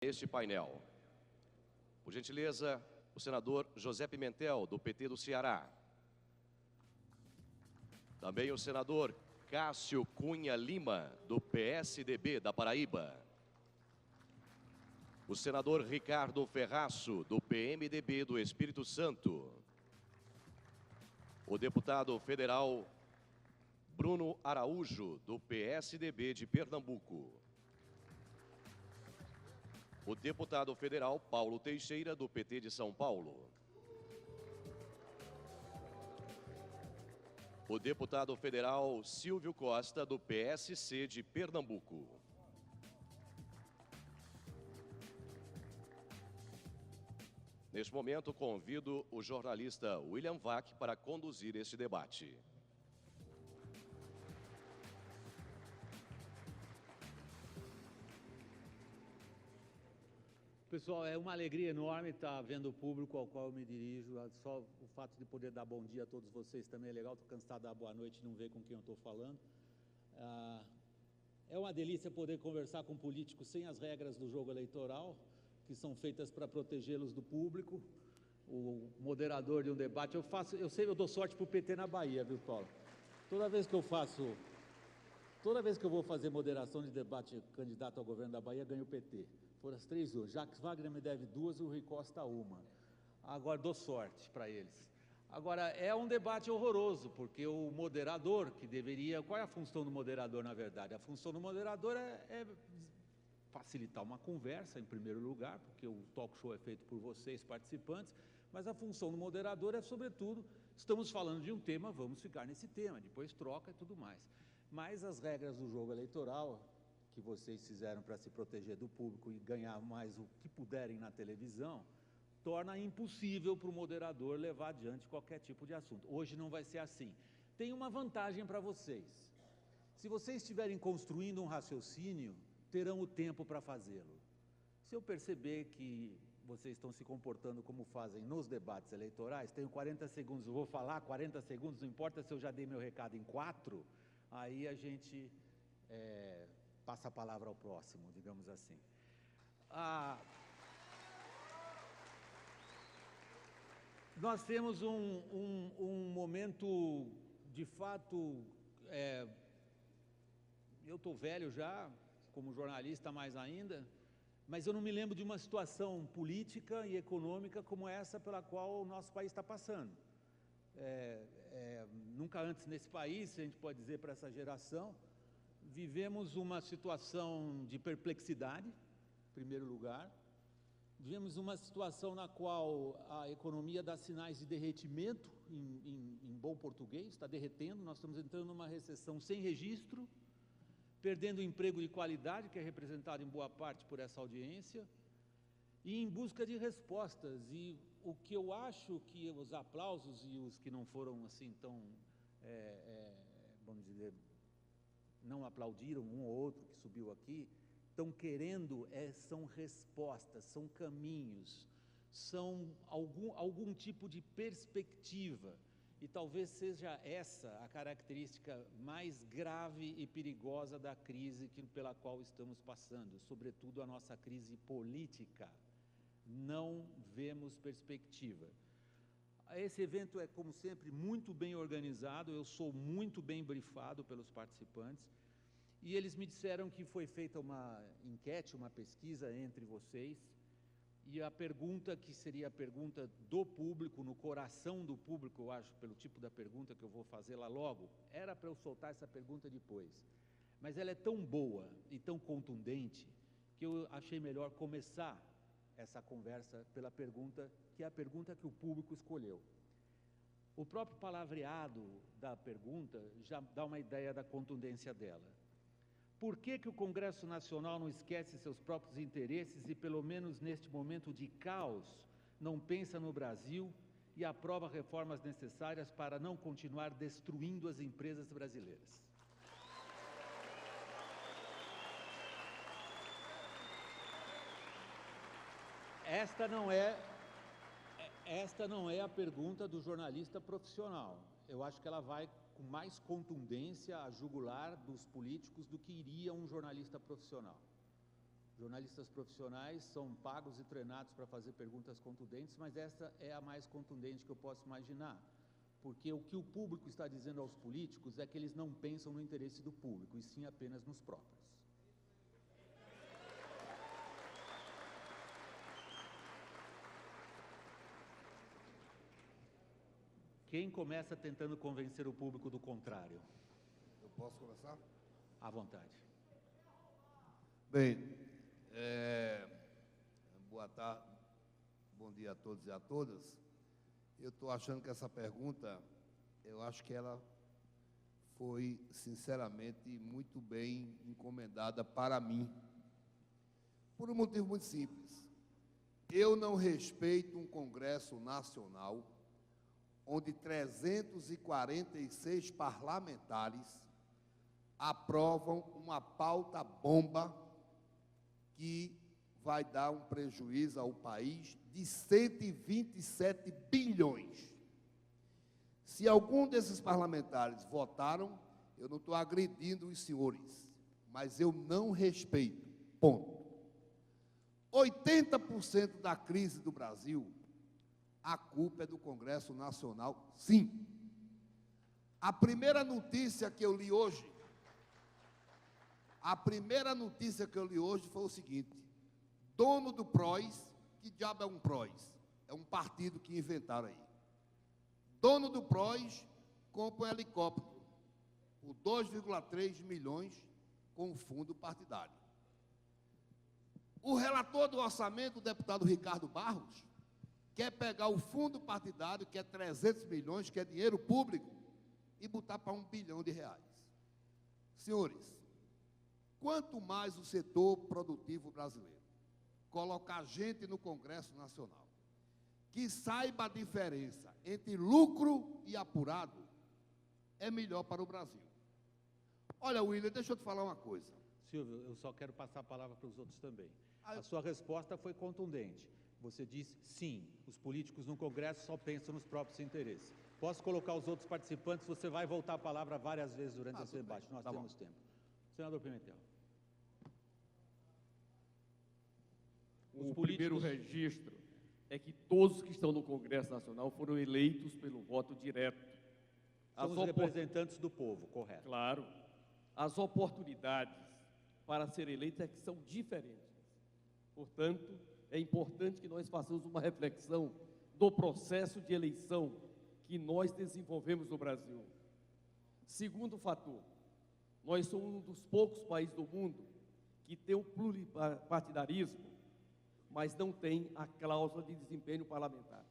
este painel. Por gentileza, o senador José Pimentel, do PT do Ceará. Também o senador Cássio Cunha Lima, do PSDB da Paraíba. O senador Ricardo Ferraço, do PMDB do Espírito Santo. O deputado federal Bruno Araújo, do PSDB de Pernambuco. O deputado federal Paulo Teixeira, do PT de São Paulo. O deputado federal Silvio Costa, do PSC de Pernambuco. Neste momento, convido o jornalista William Vac para conduzir este debate. Pessoal, é uma alegria enorme estar vendo o público ao qual eu me dirijo. Só o fato de poder dar bom dia a todos vocês também é legal. Estou cansado de dar boa noite e não ver com quem eu estou falando. É uma delícia poder conversar com políticos sem as regras do jogo eleitoral, que são feitas para protegê-los do público. O moderador de um debate, eu dou sorte para o PT na Bahia, viu, Paulo? Toda vez que eu vou fazer moderação de debate candidato ao governo da Bahia, ganho o PT. Foram as 3 hoje. Jacques Wagner me deve 2 e o Rui Costa 1. Agora dou sorte para eles. Agora, é um debate horroroso, porque o moderador, que deveria... Qual é a função do moderador, na verdade? A função do moderador é facilitar uma conversa, em primeiro lugar, porque o talk show é feito por vocês, participantes, mas a função do moderador é, sobretudo, estamos falando de um tema, vamos ficar nesse tema, depois troca e tudo mais. Mas as regras do jogo eleitoral que vocês fizeram para se proteger do público e ganhar mais o que puderem na televisão, torna impossível para o moderador levar adiante qualquer tipo de assunto. Hoje não vai ser assim. Tem uma vantagem para vocês. Se vocês estiverem construindo um raciocínio, terão o tempo para fazê-lo. Se eu perceber que vocês estão se comportando como fazem nos debates eleitorais, tenho 40 segundos, eu vou falar 40 segundos, não importa se eu já dei meu recado em 4, aí a gente passa a palavra ao próximo, digamos assim. Nós temos um momento, de fato, eu estou velho já, como jornalista mais ainda, mas eu não me lembro de uma situação política e econômica como essa pela qual o nosso país está passando. Nunca antes nesse país, a gente pode dizer para essa geração, vivemos uma situação de perplexidade, em primeiro lugar. Vivemos uma situação na qual a economia dá sinais de derretimento, em bom português, está derretendo. Nós estamos entrando numa recessão sem registro, perdendo o emprego de qualidade, que é representado em boa parte por essa audiência, e em busca de respostas. E o que eu acho que os aplausos e os que não foram assim tão, vamos dizer, não aplaudiram, um ou outro que subiu aqui, estão querendo são respostas, são caminhos, são algum tipo de perspectiva. E talvez seja essa a característica mais grave e perigosa da crise pela qual estamos passando, sobretudo a nossa crise política. Não vemos perspectiva. Esse evento é, como sempre, muito bem organizado, eu sou muito bem brifado pelos participantes, e eles me disseram que foi feita uma enquete, uma pesquisa entre vocês, e a pergunta que seria a pergunta do público, no coração do público, eu acho, pelo tipo da pergunta que eu vou fazer lá logo, era para eu soltar essa pergunta depois, mas ela é tão boa e tão contundente, que eu achei melhor começar essa conversa pela pergunta, que é a pergunta que o público escolheu. O próprio palavreado da pergunta já dá uma ideia da contundência dela. Por que o Congresso Nacional não esquece seus próprios interesses e, pelo menos neste momento de caos, não pensa no Brasil e aprova reformas necessárias para não continuar destruindo as empresas brasileiras? Esta não é a pergunta do jornalista profissional. Eu acho que ela vai com mais contundência a jugular dos políticos do que iria um jornalista profissional. Jornalistas profissionais são pagos e treinados para fazer perguntas contundentes, mas essa é a mais contundente que eu posso imaginar. Porque o que o público está dizendo aos políticos é que eles não pensam no interesse do público, e sim apenas nos próprios. Quem começa tentando convencer o público do contrário? Eu posso começar? À vontade. Bem, boa tarde, bom dia a todos e a todas. Eu estou achando que essa pergunta, eu acho que ela foi, sinceramente, muito bem encomendada para mim, por um motivo muito simples. Eu não respeito um Congresso Nacional onde 346 parlamentares aprovam uma pauta bomba que vai dar um prejuízo ao país de 127 bilhões. Se algum desses parlamentares votaram, eu não estou agredindo os senhores, mas eu não respeito, ponto. 80% da crise do Brasil, a culpa é do Congresso Nacional, sim. A primeira notícia que eu li hoje foi o seguinte: dono do PROS, que diabo é um PROS? É um partido que inventaram aí. Dono do PROS compra um helicóptero por 2,3 milhões com o fundo partidário. O relator do orçamento, o deputado Ricardo Barros, quer pegar o fundo partidário, que é 300 milhões, que é dinheiro público, e botar para R$1 bilhão. Senhores, quanto mais o setor produtivo brasileiro colocar gente no Congresso Nacional que saiba a diferença entre lucro e apurado, é melhor para o Brasil. Olha, William, deixa eu te falar uma coisa. Silvio, eu só quero passar a palavra para os outros também. A sua resposta foi contundente. Você disse, sim, os políticos no Congresso só pensam nos próprios interesses. Posso colocar os outros participantes, você vai voltar a palavra várias vezes durante esse debate, nós temos tempo. Senador Pimentel. O primeiro registro é que todos que estão no Congresso Nacional foram eleitos pelo voto direto. São os representantes do povo, correto? Claro. As oportunidades para ser eleitos é que são diferentes. Portanto, é importante que nós façamos uma reflexão do processo de eleição que nós desenvolvemos no Brasil. Segundo fator, nós somos um dos poucos países do mundo que tem o pluripartidarismo, mas não tem a cláusula de desempenho parlamentar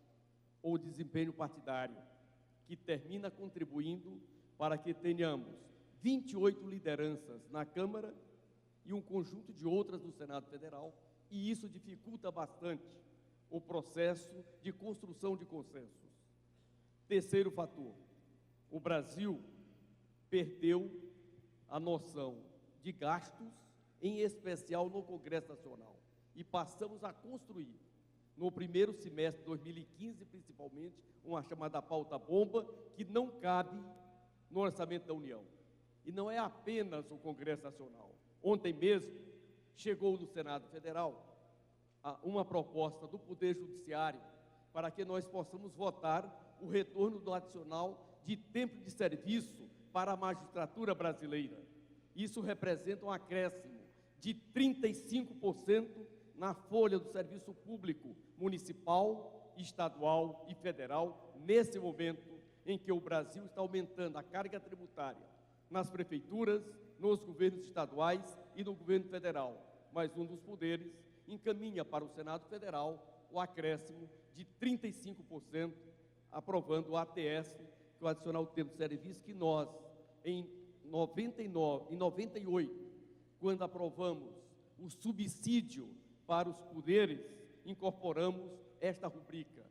ou desempenho partidário, que termina contribuindo para que tenhamos 28 lideranças na Câmara e um conjunto de outras no Senado Federal, e isso dificulta bastante o processo de construção de consensos. Terceiro fator, o Brasil perdeu a noção de gastos, em especial no Congresso Nacional, e passamos a construir, no primeiro semestre de 2015, principalmente, uma chamada pauta bomba, que não cabe no orçamento da União. E não é apenas o Congresso Nacional. Ontem mesmo, chegou no Senado Federal uma proposta do Poder Judiciário para que nós possamos votar o retorno do adicional de tempo de serviço para a magistratura brasileira. Isso representa um acréscimo de 35% na folha do serviço público municipal, estadual e federal, nesse momento em que o Brasil está aumentando a carga tributária nas prefeituras, nos governos estaduais e no governo federal. Mas um dos poderes encaminha para o Senado Federal o acréscimo de 35%, aprovando o ATS, que é o adicional do tempo de serviço, que nós, em 98, quando aprovamos o subsídio para os poderes, incorporamos esta rubrica.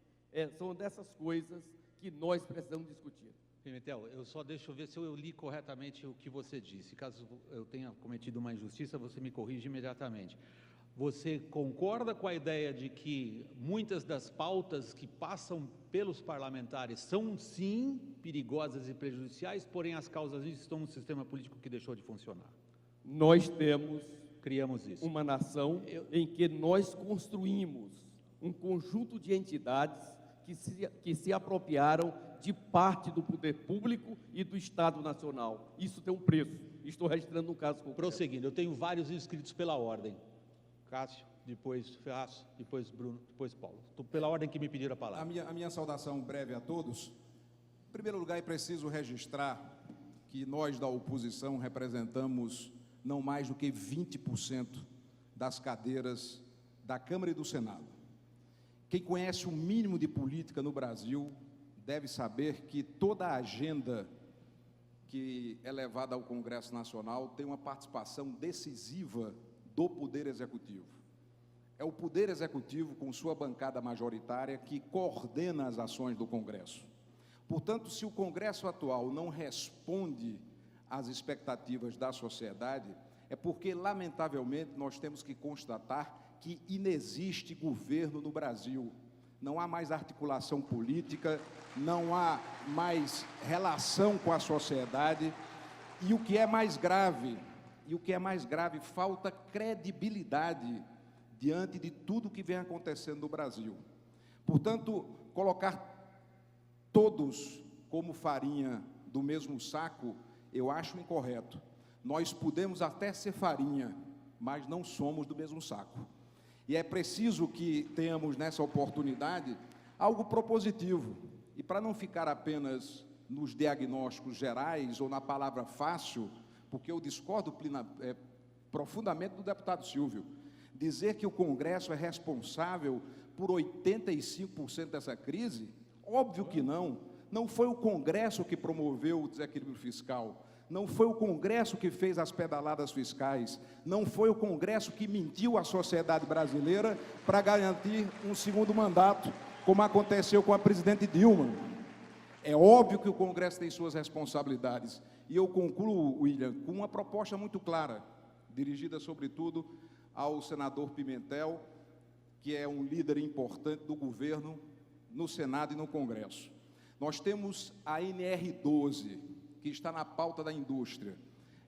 São dessas coisas que nós precisamos discutir. Pimentel, eu só deixo ver se eu li corretamente o que você disse. Caso eu tenha cometido uma injustiça, você me corrige imediatamente. Você concorda com a ideia de que muitas das pautas que passam pelos parlamentares são, sim, perigosas e prejudiciais, porém as causas disso estão no sistema político que deixou de funcionar? Nós temos criamos isso. Uma nação em que nós construímos um conjunto de entidades que se apropriaram de parte do poder público e do Estado Nacional. Isso tem um preço. Estou registrando um caso concreto. Prosseguindo, eu tenho vários inscritos pela ordem. Cássio, depois Ferraz, depois Bruno, depois Paulo. Pela ordem que me pediram a palavra. A minha saudação breve a todos. Em primeiro lugar, é preciso registrar que nós da oposição representamos não mais do que 20% das cadeiras da Câmara e do Senado. Quem conhece o mínimo de política no Brasil deve saber que toda a agenda que é levada ao Congresso Nacional tem uma participação decisiva do Poder Executivo. É o Poder Executivo, com sua bancada majoritária, que coordena as ações do Congresso. Portanto, se o Congresso atual não responde às expectativas da sociedade, é porque, lamentavelmente, nós temos que constatar que inexiste governo no Brasil. Não há mais articulação política, não há mais relação com a sociedade, e o que é mais grave, falta credibilidade diante de tudo que vem acontecendo no Brasil. Portanto, colocar todos como farinha do mesmo saco, eu acho incorreto. Nós podemos até ser farinha, mas não somos do mesmo saco. E é preciso que tenhamos nessa oportunidade algo propositivo. E para não ficar apenas nos diagnósticos gerais ou na palavra fácil, porque eu discordo profundamente do deputado Silvio, dizer que o Congresso é responsável por 85% dessa crise, óbvio que não. Não foi o Congresso que promoveu o desequilíbrio fiscal, não foi o Congresso que fez as pedaladas fiscais, não foi o Congresso que mentiu à sociedade brasileira para garantir um segundo mandato, como aconteceu com a presidente Dilma. É óbvio que o Congresso tem suas responsabilidades. E eu concluo, William, com uma proposta muito clara, dirigida, sobretudo, ao senador Pimentel, que é um líder importante do governo no Senado e no Congresso. Nós temos a NR12, que está na pauta da indústria.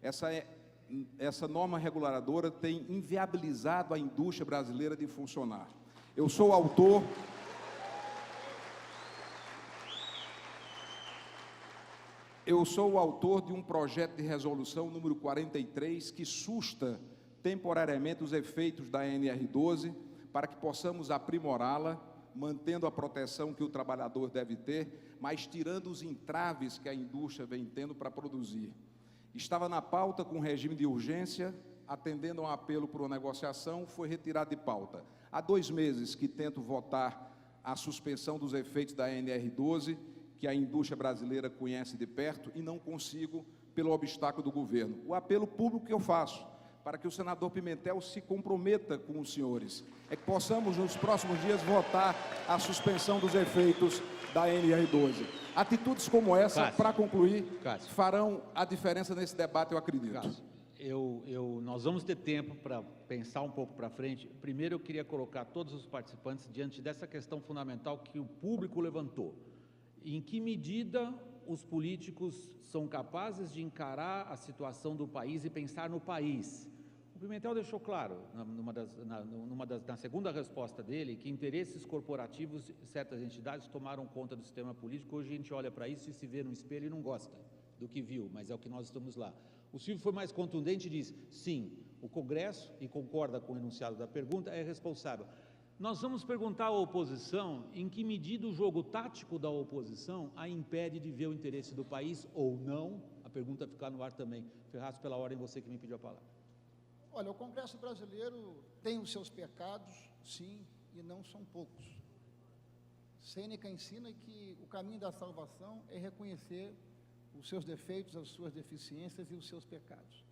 Essa norma reguladora tem inviabilizado a indústria brasileira de funcionar. Eu sou autor de um projeto de resolução número 43, que susta temporariamente os efeitos da NR12, para que possamos aprimorá-la, mantendo a proteção que o trabalhador deve ter, mas tirando os entraves que a indústria vem tendo para produzir. Estava na pauta com regime de urgência, atendendo a um apelo por uma negociação, foi retirado de pauta. Há 2 meses que tento votar a suspensão dos efeitos da NR12, que a indústria brasileira conhece de perto, e não consigo pelo obstáculo do governo. O apelo público que eu faço, para que o senador Pimentel se comprometa com os senhores, é que possamos, nos próximos dias, votar a suspensão dos efeitos da NR12. Atitudes como essa, para concluir, farão a diferença nesse debate, eu acredito. Cássio, nós vamos ter tempo para pensar um pouco para frente. Primeiro, eu queria colocar todos os participantes diante dessa questão fundamental que o público levantou. Em que medida os políticos são capazes de encarar a situação do país e pensar no país? O Pimentel deixou claro, na segunda resposta dele, que interesses corporativos e certas entidades tomaram conta do sistema político. Hoje a gente olha para isso e se vê no espelho e não gosta do que viu, mas é o que nós estamos lá. O Silvio foi mais contundente e diz, sim, o Congresso, e concorda com o enunciado da pergunta, é responsável. Nós vamos perguntar à oposição em que medida o jogo tático da oposição a impede de ver o interesse do país ou não. A pergunta fica no ar também. Ferraz, pela ordem, você que me pediu a palavra. Olha, o Congresso brasileiro tem os seus pecados, sim, e não são poucos. Sêneca ensina que o caminho da salvação é reconhecer os seus defeitos, as suas deficiências e os seus pecados.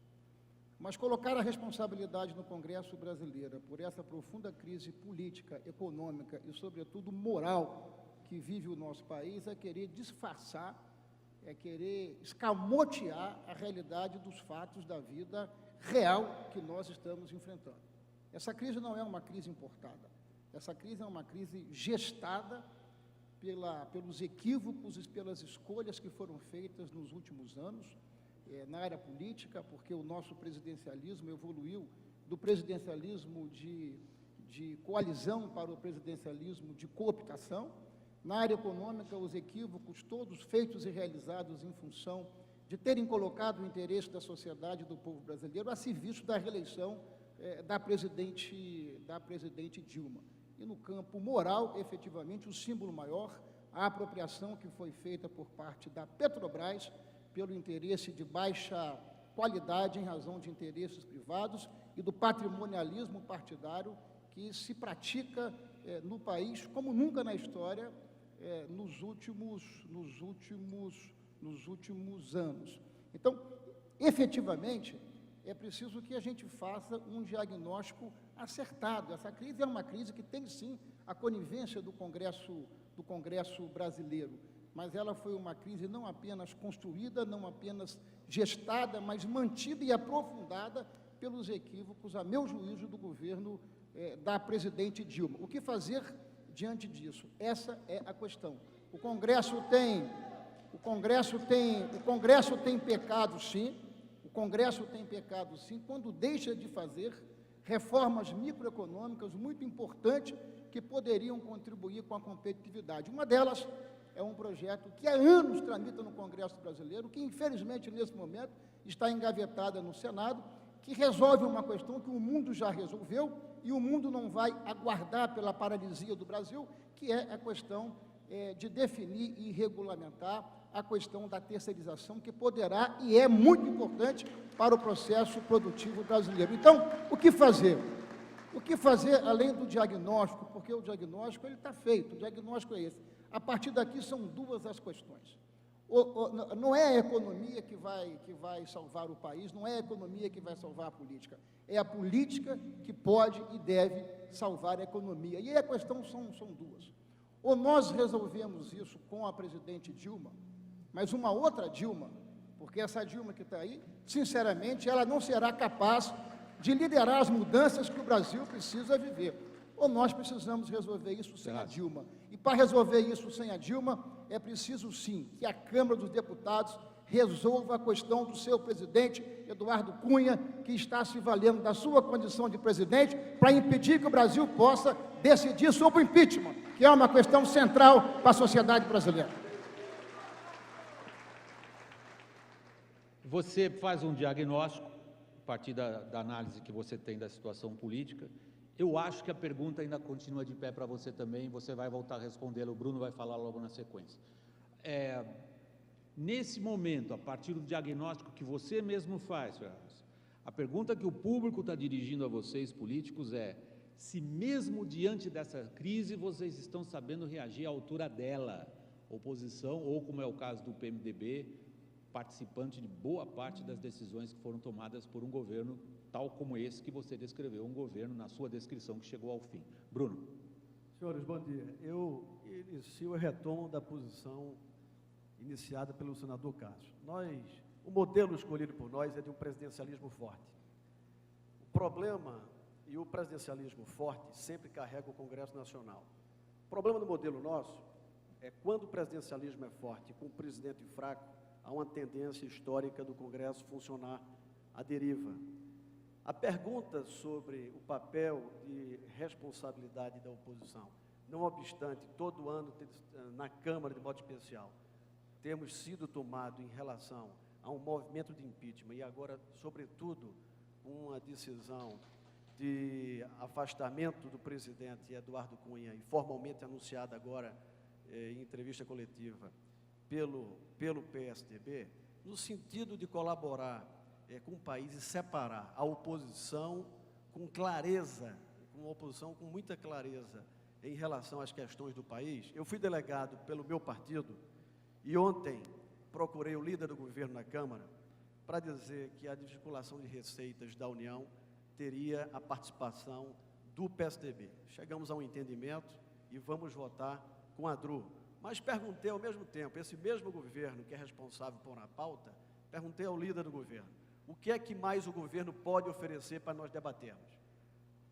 Mas colocar a responsabilidade no Congresso brasileiro por essa profunda crise política, econômica e, sobretudo, moral que vive o nosso país é querer disfarçar, é querer escamotear a realidade dos fatos da vida real que nós estamos enfrentando. Essa crise não é uma crise importada, essa crise é uma crise gestada pelos equívocos e pelas escolhas que foram feitas nos últimos anos, na área política, porque o nosso presidencialismo evoluiu do presidencialismo de coalizão para o presidencialismo de cooptação. Na área econômica, os equívocos todos feitos e realizados em função de terem colocado o interesse da sociedade e do povo brasileiro a serviço da reeleição da presidente Dilma. E no campo moral, efetivamente, o símbolo maior, a apropriação que foi feita por parte da Petrobras pelo interesse de baixa qualidade em razão de interesses privados e do patrimonialismo partidário que se pratica no país como nunca na história nos últimos anos. Então, efetivamente, é preciso que a gente faça um diagnóstico acertado. Essa crise é uma crise que tem, sim, a conivência do Congresso brasileiro, mas ela foi uma crise não apenas construída, não apenas gestada, mas mantida e aprofundada pelos equívocos, a meu juízo, do governo da presidente Dilma. O que fazer diante disso? Essa é a questão. O Congresso tem pecado, sim. O Congresso tem pecado, sim, quando deixa de fazer reformas microeconômicas muito importantes que poderiam contribuir com a competitividade. Uma delas é um projeto que há anos tramita no Congresso brasileiro, que infelizmente nesse momento está engavetada no Senado, que resolve uma questão que o mundo já resolveu e o mundo não vai aguardar pela paralisia do Brasil, que é a questão de definir e regulamentar a questão da terceirização, que poderá e é muito importante para o processo produtivo brasileiro. Então, o que fazer? O que fazer além do diagnóstico? Porque o diagnóstico está feito, o diagnóstico é esse. A partir daqui são duas as questões. Não é a economia que vai salvar o país, não é a economia que vai salvar a política, é a política que pode e deve salvar a economia. E aí a questão são duas. Ou nós resolvemos isso com a presidente Dilma, mas uma outra Dilma, porque essa Dilma que está aí, sinceramente, ela não será capaz de liderar as mudanças que o Brasil precisa viver. Ou nós precisamos resolver isso sem a Dilma. E para resolver isso sem a Dilma, é preciso, sim, que a Câmara dos Deputados resolva a questão do seu presidente, Eduardo Cunha, que está se valendo da sua condição de presidente para impedir que o Brasil possa decidir sobre o impeachment, que é uma questão central para a sociedade brasileira. Você faz um diagnóstico, a partir da análise que você tem da situação política. Eu acho que a pergunta ainda continua de pé para você também, você vai voltar a respondê-la, o Bruno vai falar logo na sequência. Nesse momento, a partir do diagnóstico que você mesmo faz, Ferraz, a pergunta que o público está dirigindo a vocês, políticos, é se mesmo diante dessa crise vocês estão sabendo reagir à altura dela, oposição, ou como é o caso do PMDB, participante de boa parte das decisões que foram tomadas por um governo tal como esse que você descreveu, um governo, na sua descrição, que chegou ao fim. Bruno. Senhores, bom dia. Eu inicio e retomo da posição iniciada pelo senador Cássio. O modelo escolhido por nós é de um presidencialismo forte. O problema e o presidencialismo forte sempre carrega o Congresso Nacional. O problema do modelo nosso é quando o presidencialismo é forte com o presidente fraco, há uma tendência histórica do Congresso funcionar à deriva. A pergunta sobre o papel de responsabilidade da oposição, não obstante, todo ano, na Câmara, de modo especial, temos sido tomados em relação a um movimento de impeachment e agora, sobretudo, uma decisão de afastamento do presidente Eduardo Cunha, e formalmente anunciada agora em entrevista coletiva pelo PSDB, no sentido de colaborar com o país e separar a oposição com clareza, uma oposição com muita clareza em relação às questões do país. Eu fui delegado pelo meu partido e ontem procurei o líder do governo na Câmara para dizer que a desvinculação de receitas da União teria a participação do PSDB. Chegamos a um entendimento e vamos votar com a DRU. Mas perguntei ao mesmo tempo, esse mesmo governo que é responsável por uma pauta, perguntei ao líder do governo, o que é que mais o governo pode oferecer para nós debatermos?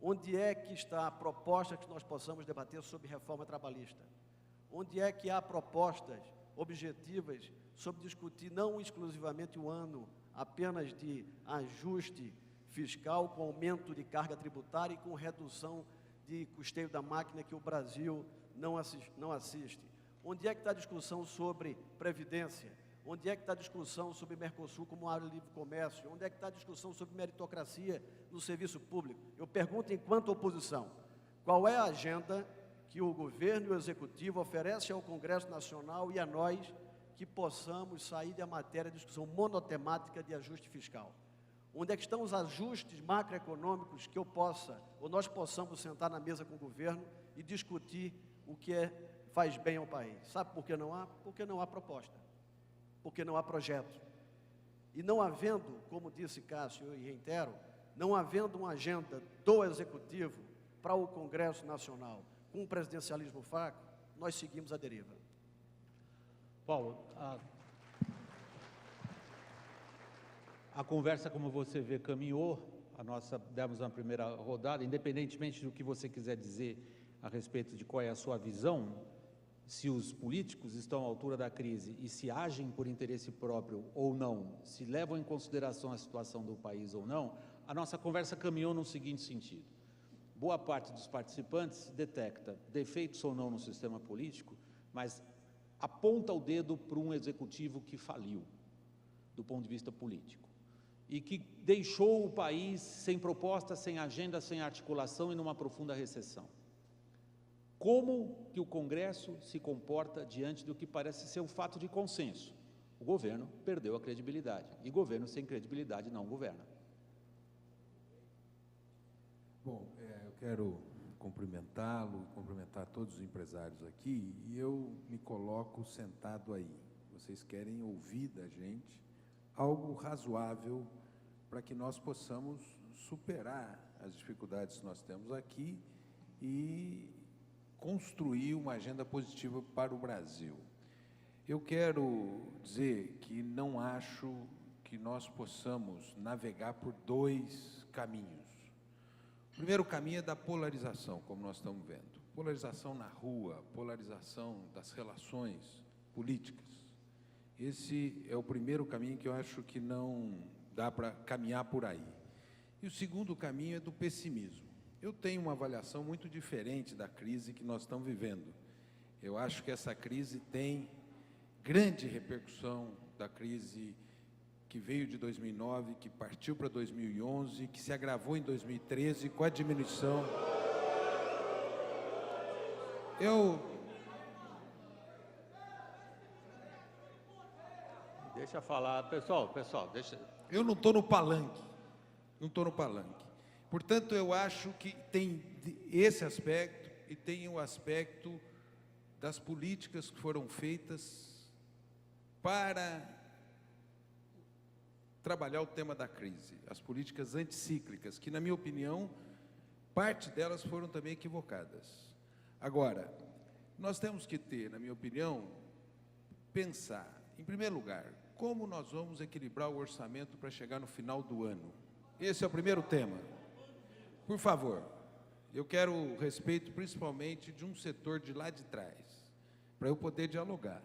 Onde é que está a proposta que nós possamos debater sobre reforma trabalhista? Onde é que há propostas objetivas sobre discutir não exclusivamente o ano apenas de ajuste fiscal, com aumento de carga tributária e com redução de custeio da máquina que o Brasil não assiste. Onde é que está a discussão sobre previdência? Onde é que está a discussão sobre Mercosul como área de livre comércio? Onde é que está a discussão sobre meritocracia no serviço público? Eu pergunto, enquanto oposição, qual é a agenda que o governo e o executivo oferecem ao Congresso Nacional e a nós que possamos sair da matéria de discussão monotemática de ajuste fiscal? Onde é que estão os ajustes macroeconômicos que nós possamos sentar na mesa com o governo e discutir o que faz bem ao país? Sabe por que não há? Porque não há proposta, porque não há projeto. E não havendo, como disse Cássio e reitero, não havendo uma agenda do Executivo para o Congresso Nacional com um presidencialismo fraco, nós seguimos a deriva. Paulo, a conversa, como você vê, caminhou, demos uma primeira rodada, independentemente do que você quiser dizer a respeito de qual é a sua visão, se os políticos estão à altura da crise e se agem por interesse próprio ou não, se levam em consideração a situação do país ou não, a nossa conversa caminhou no seguinte sentido: boa parte dos participantes detecta defeitos ou não no sistema político, mas aponta o dedo para um executivo que faliu, do ponto de vista político, e que deixou o país sem proposta, sem agenda, sem articulação e numa profunda recessão. Como que o Congresso se comporta diante do que parece ser um fato de consenso? O governo perdeu a credibilidade, e governo sem credibilidade não governa. Bom, eu quero cumprimentá-lo, cumprimentar todos os empresários aqui, e eu me coloco sentado aí. Vocês querem ouvir da gente algo razoável para que nós possamos superar as dificuldades que nós temos aqui e construir uma agenda positiva para o Brasil. Eu quero dizer que não acho que nós possamos navegar por dois caminhos. O primeiro caminho é da polarização, como nós estamos vendo. Polarização na rua, polarização das relações políticas. Esse é o primeiro caminho que eu acho que não dá para caminhar por aí. E o segundo caminho é do pessimismo. Eu tenho uma avaliação muito diferente da crise que nós estamos vivendo. Eu acho que essa crise tem grande repercussão da crise que veio de 2009, que partiu para 2011, que se agravou em 2013 com a diminuição. Deixa falar, pessoal, deixa. Eu não estou no palanque, Portanto, eu acho que tem esse aspecto e tem o aspecto das políticas que foram feitas para trabalhar o tema da crise, as políticas anticíclicas, que, na minha opinião, parte delas foram também equivocadas. Agora, nós temos que ter, na minha opinião, pensar, em primeiro lugar, como nós vamos equilibrar o orçamento para chegar no final do ano. Esse é o primeiro tema. Por favor, eu quero o respeito principalmente de um setor de lá de trás, para eu poder dialogar.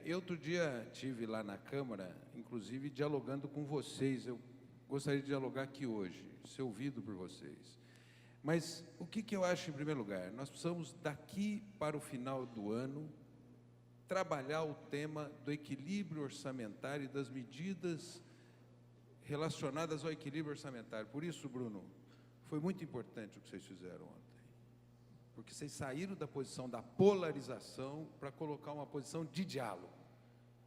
Eu outro dia estive lá na Câmara, inclusive dialogando com vocês. Eu gostaria de dialogar aqui hoje, ser ouvido por vocês. Mas o que eu acho em primeiro lugar? Nós precisamos, daqui para o final do ano, trabalhar o tema do equilíbrio orçamentário e das medidas relacionadas ao equilíbrio orçamentário. Por isso, Bruno, foi muito importante o que vocês fizeram ontem, porque vocês saíram da posição da polarização para colocar uma posição de diálogo.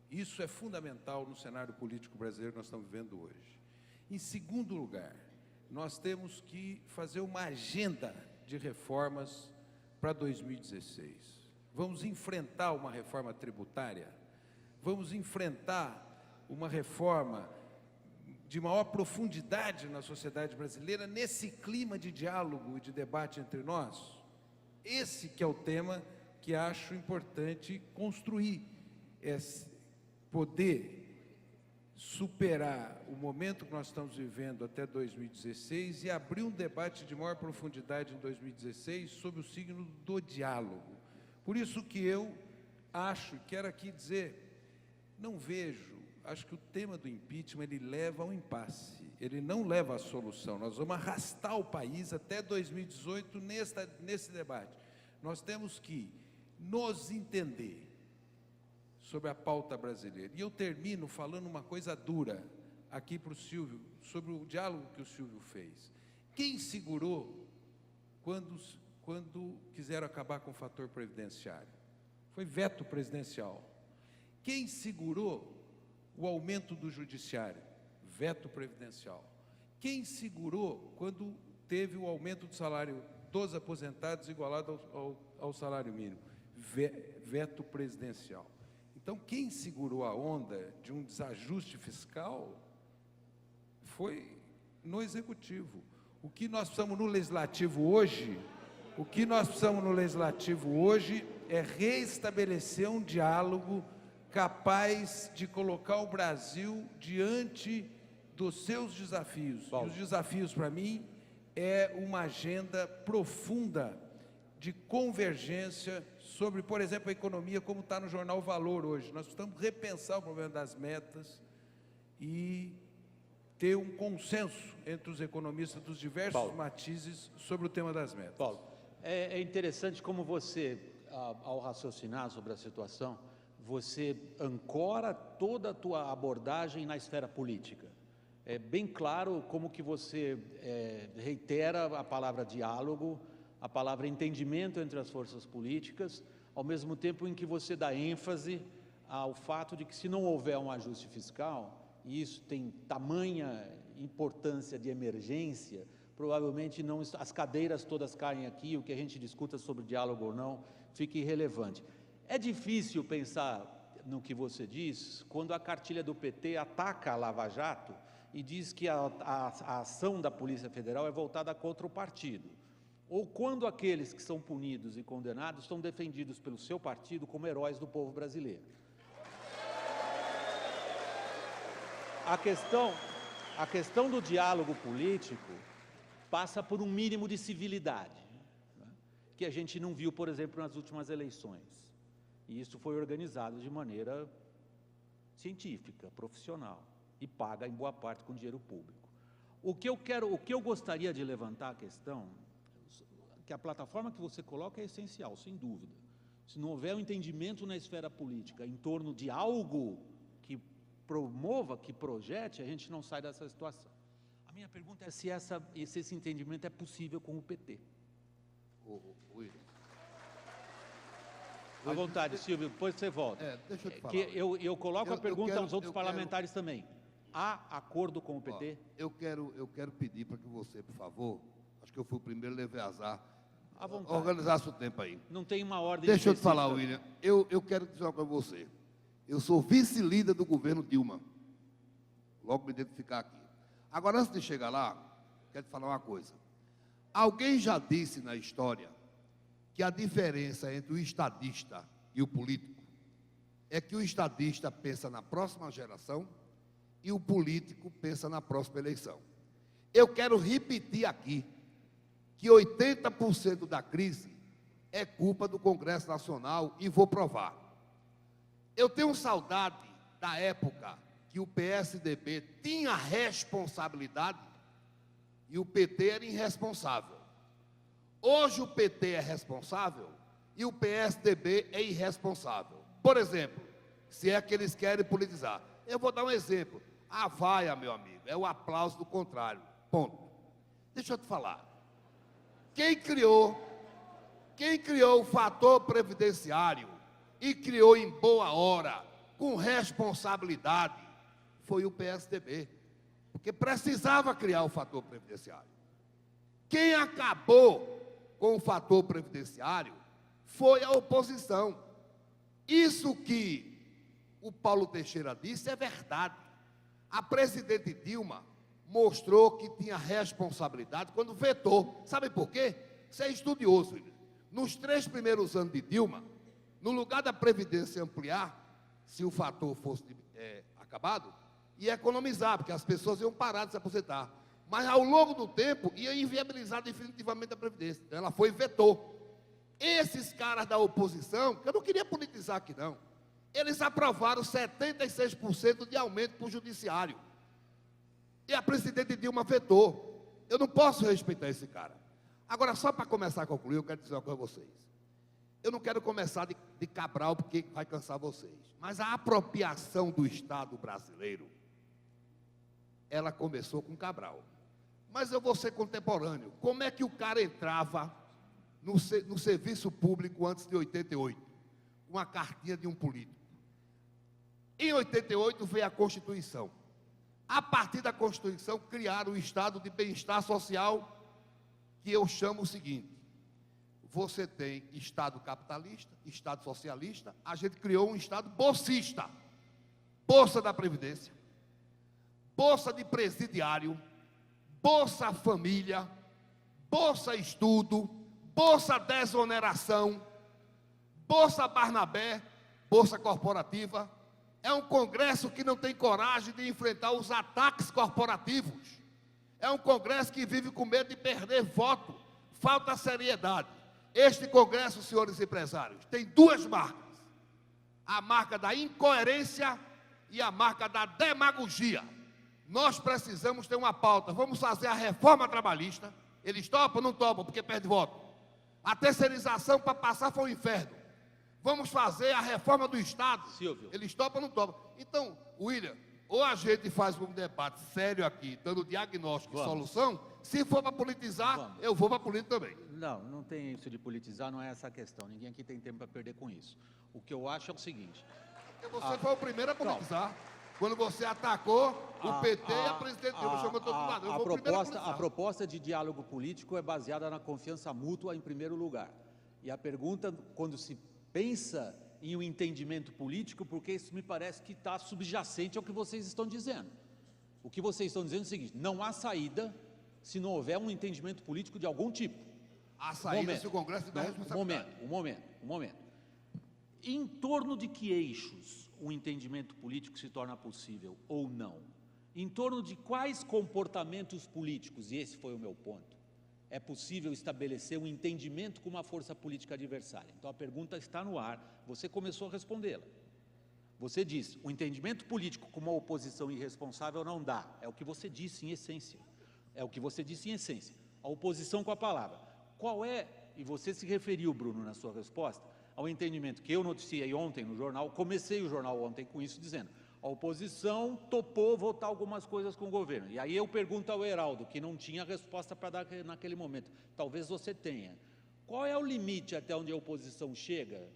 Isso é fundamental no cenário político brasileiro que nós estamos vivendo hoje. Em segundo lugar, nós temos que fazer uma agenda de reformas para 2016. Vamos enfrentar uma reforma tributária, vamos enfrentar uma reforma de maior profundidade na sociedade brasileira, nesse clima de diálogo e de debate entre nós. Esse que é o tema que acho importante construir, é poder superar o momento que nós estamos vivendo até 2016 e abrir um debate de maior profundidade em 2016 sob o signo do diálogo. Por isso que eu acho, quero aqui dizer, não vejo, acho que o tema do impeachment ele leva a um impasse. ele não leva à solução. Nós vamos arrastar o país até 2018 nesse debate. Nós temos que nos entender sobre a pauta brasileira. E eu termino falando uma coisa dura aqui para o Silvio, sobre o diálogo que o Silvio fez. Quem segurou quando quiseram acabar com o fator previdenciário? Foi veto presidencial. Quem segurou o aumento do judiciário? Veto previdencial. Quem segurou quando teve o aumento do salário dos aposentados igualado ao salário mínimo? Veto presidencial. Então, quem segurou a onda de um desajuste fiscal foi no Executivo. O que nós precisamos no Legislativo hoje, é reestabelecer um diálogo capaz de colocar o Brasil diante dos seus desafios. E os desafios, para mim, é uma agenda profunda de convergência sobre, por exemplo, a economia, como está no jornal Valor hoje. Nós precisamos repensar o problema das metas e ter um consenso entre os economistas dos diversos matizes sobre o tema das metas. Paulo, é interessante como você, ao raciocinar sobre a situação, você ancora toda a tua abordagem na esfera política. É bem claro como que você reitera a palavra diálogo, a palavra entendimento entre as forças políticas, ao mesmo tempo em que você dá ênfase ao fato de que, se não houver um ajuste fiscal, e isso tem tamanha importância de emergência, provavelmente não, as cadeiras todas caem aqui, o que a gente discuta sobre diálogo ou não fica irrelevante. É difícil pensar no que você diz quando a cartilha do PT ataca a Lava Jato e diz que a ação da Polícia Federal é voltada contra o partido, ou quando aqueles que são punidos e condenados são defendidos pelo seu partido como heróis do povo brasileiro. A questão do diálogo político passa por um mínimo de civilidade, né, que a gente não viu, por exemplo, nas últimas eleições. E isso foi organizado de maneira científica, profissional, e paga em boa parte com dinheiro público. O que eu gostaria de levantar a questão, que a plataforma que você coloca é essencial, sem dúvida. Se não houver um entendimento na esfera política em torno de algo que promova, que projete, a gente não sai dessa situação. A minha pergunta é se esse entendimento é possível com o PT. À vontade, Silvio, depois você volta. Deixa eu te falar. Que eu coloco a pergunta aos outros parlamentares também. Há acordo com o PT? Eu quero pedir para que você, por favor, acho que eu fui o primeiro, levei azar, À vontade. organizasse o tempo aí. Não tem uma ordem Deixa eu te específica. falar, William, eu quero dizer uma coisa para você. Eu sou vice-líder do governo Dilma. Logo me identificar aqui. Agora, antes de chegar lá, quero te falar uma coisa. Alguém já disse na história que a diferença entre o estadista e o político é que o estadista pensa na próxima geração e o político pensa na próxima eleição. Eu quero repetir aqui que 80% da crise é culpa do Congresso Nacional e vou provar. Eu tenho saudade da época que o PSDB tinha responsabilidade e o PT era irresponsável. Hoje o PT é responsável e o PSDB é irresponsável. Por exemplo, se é que eles querem politizar. Eu vou dar um exemplo. A vaia, meu amigo, é o aplauso do contrário. Ponto. Deixa eu te falar. Quem criou o fator previdenciário e criou em boa hora, com responsabilidade, foi o PSDB, porque precisava criar o fator previdenciário. Quem acabou com o fator previdenciário foi a oposição. Isso que o Paulo Teixeira disse é verdade. A presidente Dilma mostrou que tinha responsabilidade quando vetou. Sabe por quê? Você é estudioso. Nos 3 primeiros anos de Dilma, no lugar da Previdência ampliar, se o fator fosse acabado, ia economizar, porque as pessoas iam parar de se aposentar. Mas, ao longo do tempo, ia inviabilizar definitivamente a Previdência. Então, ela foi e vetou. Esses caras da oposição, que eu não queria politizar aqui, não, eles aprovaram 76% de aumento para o judiciário. E a presidente Dilma vetou. Eu não posso respeitar esse cara. Agora, só para começar a concluir, eu quero dizer uma coisa a vocês. Eu não quero começar de Cabral, porque vai cansar vocês. Mas a apropriação do Estado brasileiro, ela começou com Cabral. Mas eu vou ser contemporâneo. Como é que o cara entrava no serviço público antes de 88? Com a cartinha de um político. Em 88 veio a Constituição. A partir da Constituição, criaram o Estado de Bem-Estar Social, que eu chamo o seguinte: você tem Estado capitalista, Estado socialista, a gente criou um Estado bolsista. Bolsa da Previdência, Bolsa de Presidiário, Bolsa Família, Bolsa Estudo, Bolsa Desoneração, Bolsa Barnabé, Bolsa Corporativa. É um Congresso que não tem coragem de enfrentar os ataques corporativos. É um Congresso que vive com medo de perder voto. Falta seriedade. Este Congresso, senhores empresários, tem duas marcas. A marca da incoerência e a marca da demagogia. Nós precisamos ter uma pauta. Vamos fazer a reforma trabalhista. Eles topam ou não topam, porque perde voto. A terceirização para passar foi um inferno. Vamos fazer a reforma do Estado. Silvio. Eles topam ou não topam? Então, William, ou a gente faz um debate sério aqui, dando diagnóstico e solução. Se for para politizar, eu vou para política também. Não, não tem isso de politizar, não é essa a questão. Ninguém aqui tem tempo para perder com isso. O que eu acho é o seguinte... Porque você foi o primeiro a politizar. Quando você atacou o PT e a presidente Dilma chamou todo mundo. A proposta de diálogo político é baseada na confiança mútua em primeiro lugar. E a pergunta, quando se pensa em um entendimento político, porque isso me parece que está subjacente ao que vocês estão dizendo. O que vocês estão dizendo é o seguinte: não há saída se não houver um entendimento político de algum tipo. Há saída se o Congresso der responsabilidade. Um momento. Em torno de que eixos o entendimento político se torna possível ou não? Em torno de quais comportamentos políticos, e esse foi o meu ponto, é possível estabelecer um entendimento com uma força política adversária? Então a pergunta está no ar, você começou a respondê-la. Você disse, o entendimento político com uma oposição irresponsável não dá. É o que você disse em essência. A oposição com a palavra. Qual é, e você se referiu, Bruno, na sua resposta, ao entendimento que eu noticiei ontem no jornal, comecei o jornal ontem com isso, dizendo: a oposição topou votar algumas coisas com o governo. E aí eu pergunto ao Heraldo, que não tinha resposta para dar naquele momento, talvez você tenha. Qual é o limite até onde a oposição chega?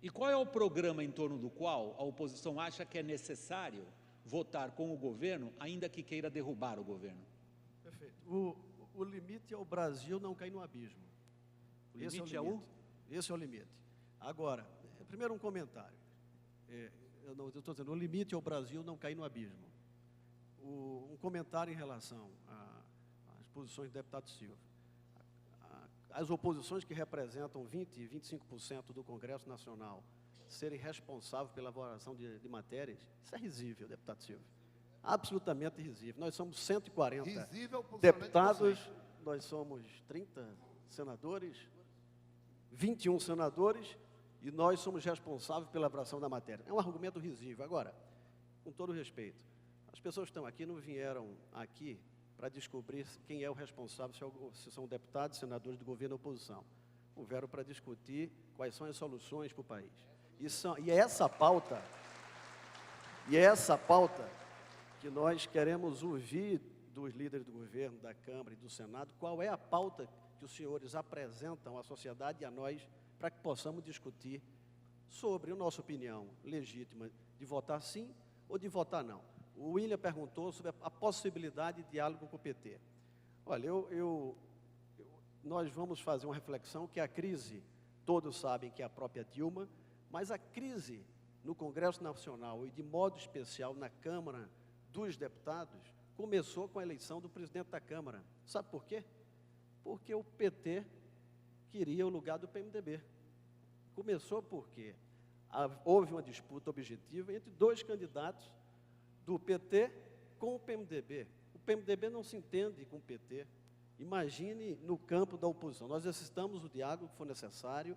E qual é o programa em torno do qual a oposição acha que é necessário votar com o governo, ainda que queira derrubar o governo? Perfeito. O limite é o Brasil não cair no abismo. O limite é o? Esse é o limite. Agora, primeiro um comentário. Eu estou dizendo, o limite é o Brasil não cair no abismo. Um comentário em relação às posições do deputado Silva. As oposições que representam 20% e 25% do Congresso Nacional serem responsáveis pela elaboração de matérias, isso é risível, deputado Silva. Absolutamente risível. Nós somos 140 deputados, nós somos 30 senadores, 21 senadores, e nós somos responsáveis pela elaboração da matéria. É um argumento risível. Agora, com todo respeito, as pessoas que estão aqui não vieram aqui para descobrir quem é o responsável, se são deputados, senadores do governo ou oposição. Vieram para discutir quais são as soluções para o país. E é essa pauta que nós queremos ouvir dos líderes do governo, da Câmara e do Senado, qual é a pauta que os senhores apresentam à sociedade e a nós, para que possamos discutir sobre a nossa opinião legítima de votar sim ou de votar não. O William perguntou sobre a possibilidade de diálogo com o PT. Olha, nós vamos fazer uma reflexão que a crise, todos sabem que é a própria Dilma, mas a crise no Congresso Nacional e de modo especial na Câmara dos Deputados começou com a eleição do presidente da Câmara. Sabe por quê? Porque o PT queria o lugar do PMDB. Começou porque houve uma disputa objetiva entre dois candidatos do PT com o PMDB. O PMDB não se entende com o PT. Imagine no campo da oposição. Nós assistamos o diálogo que for necessário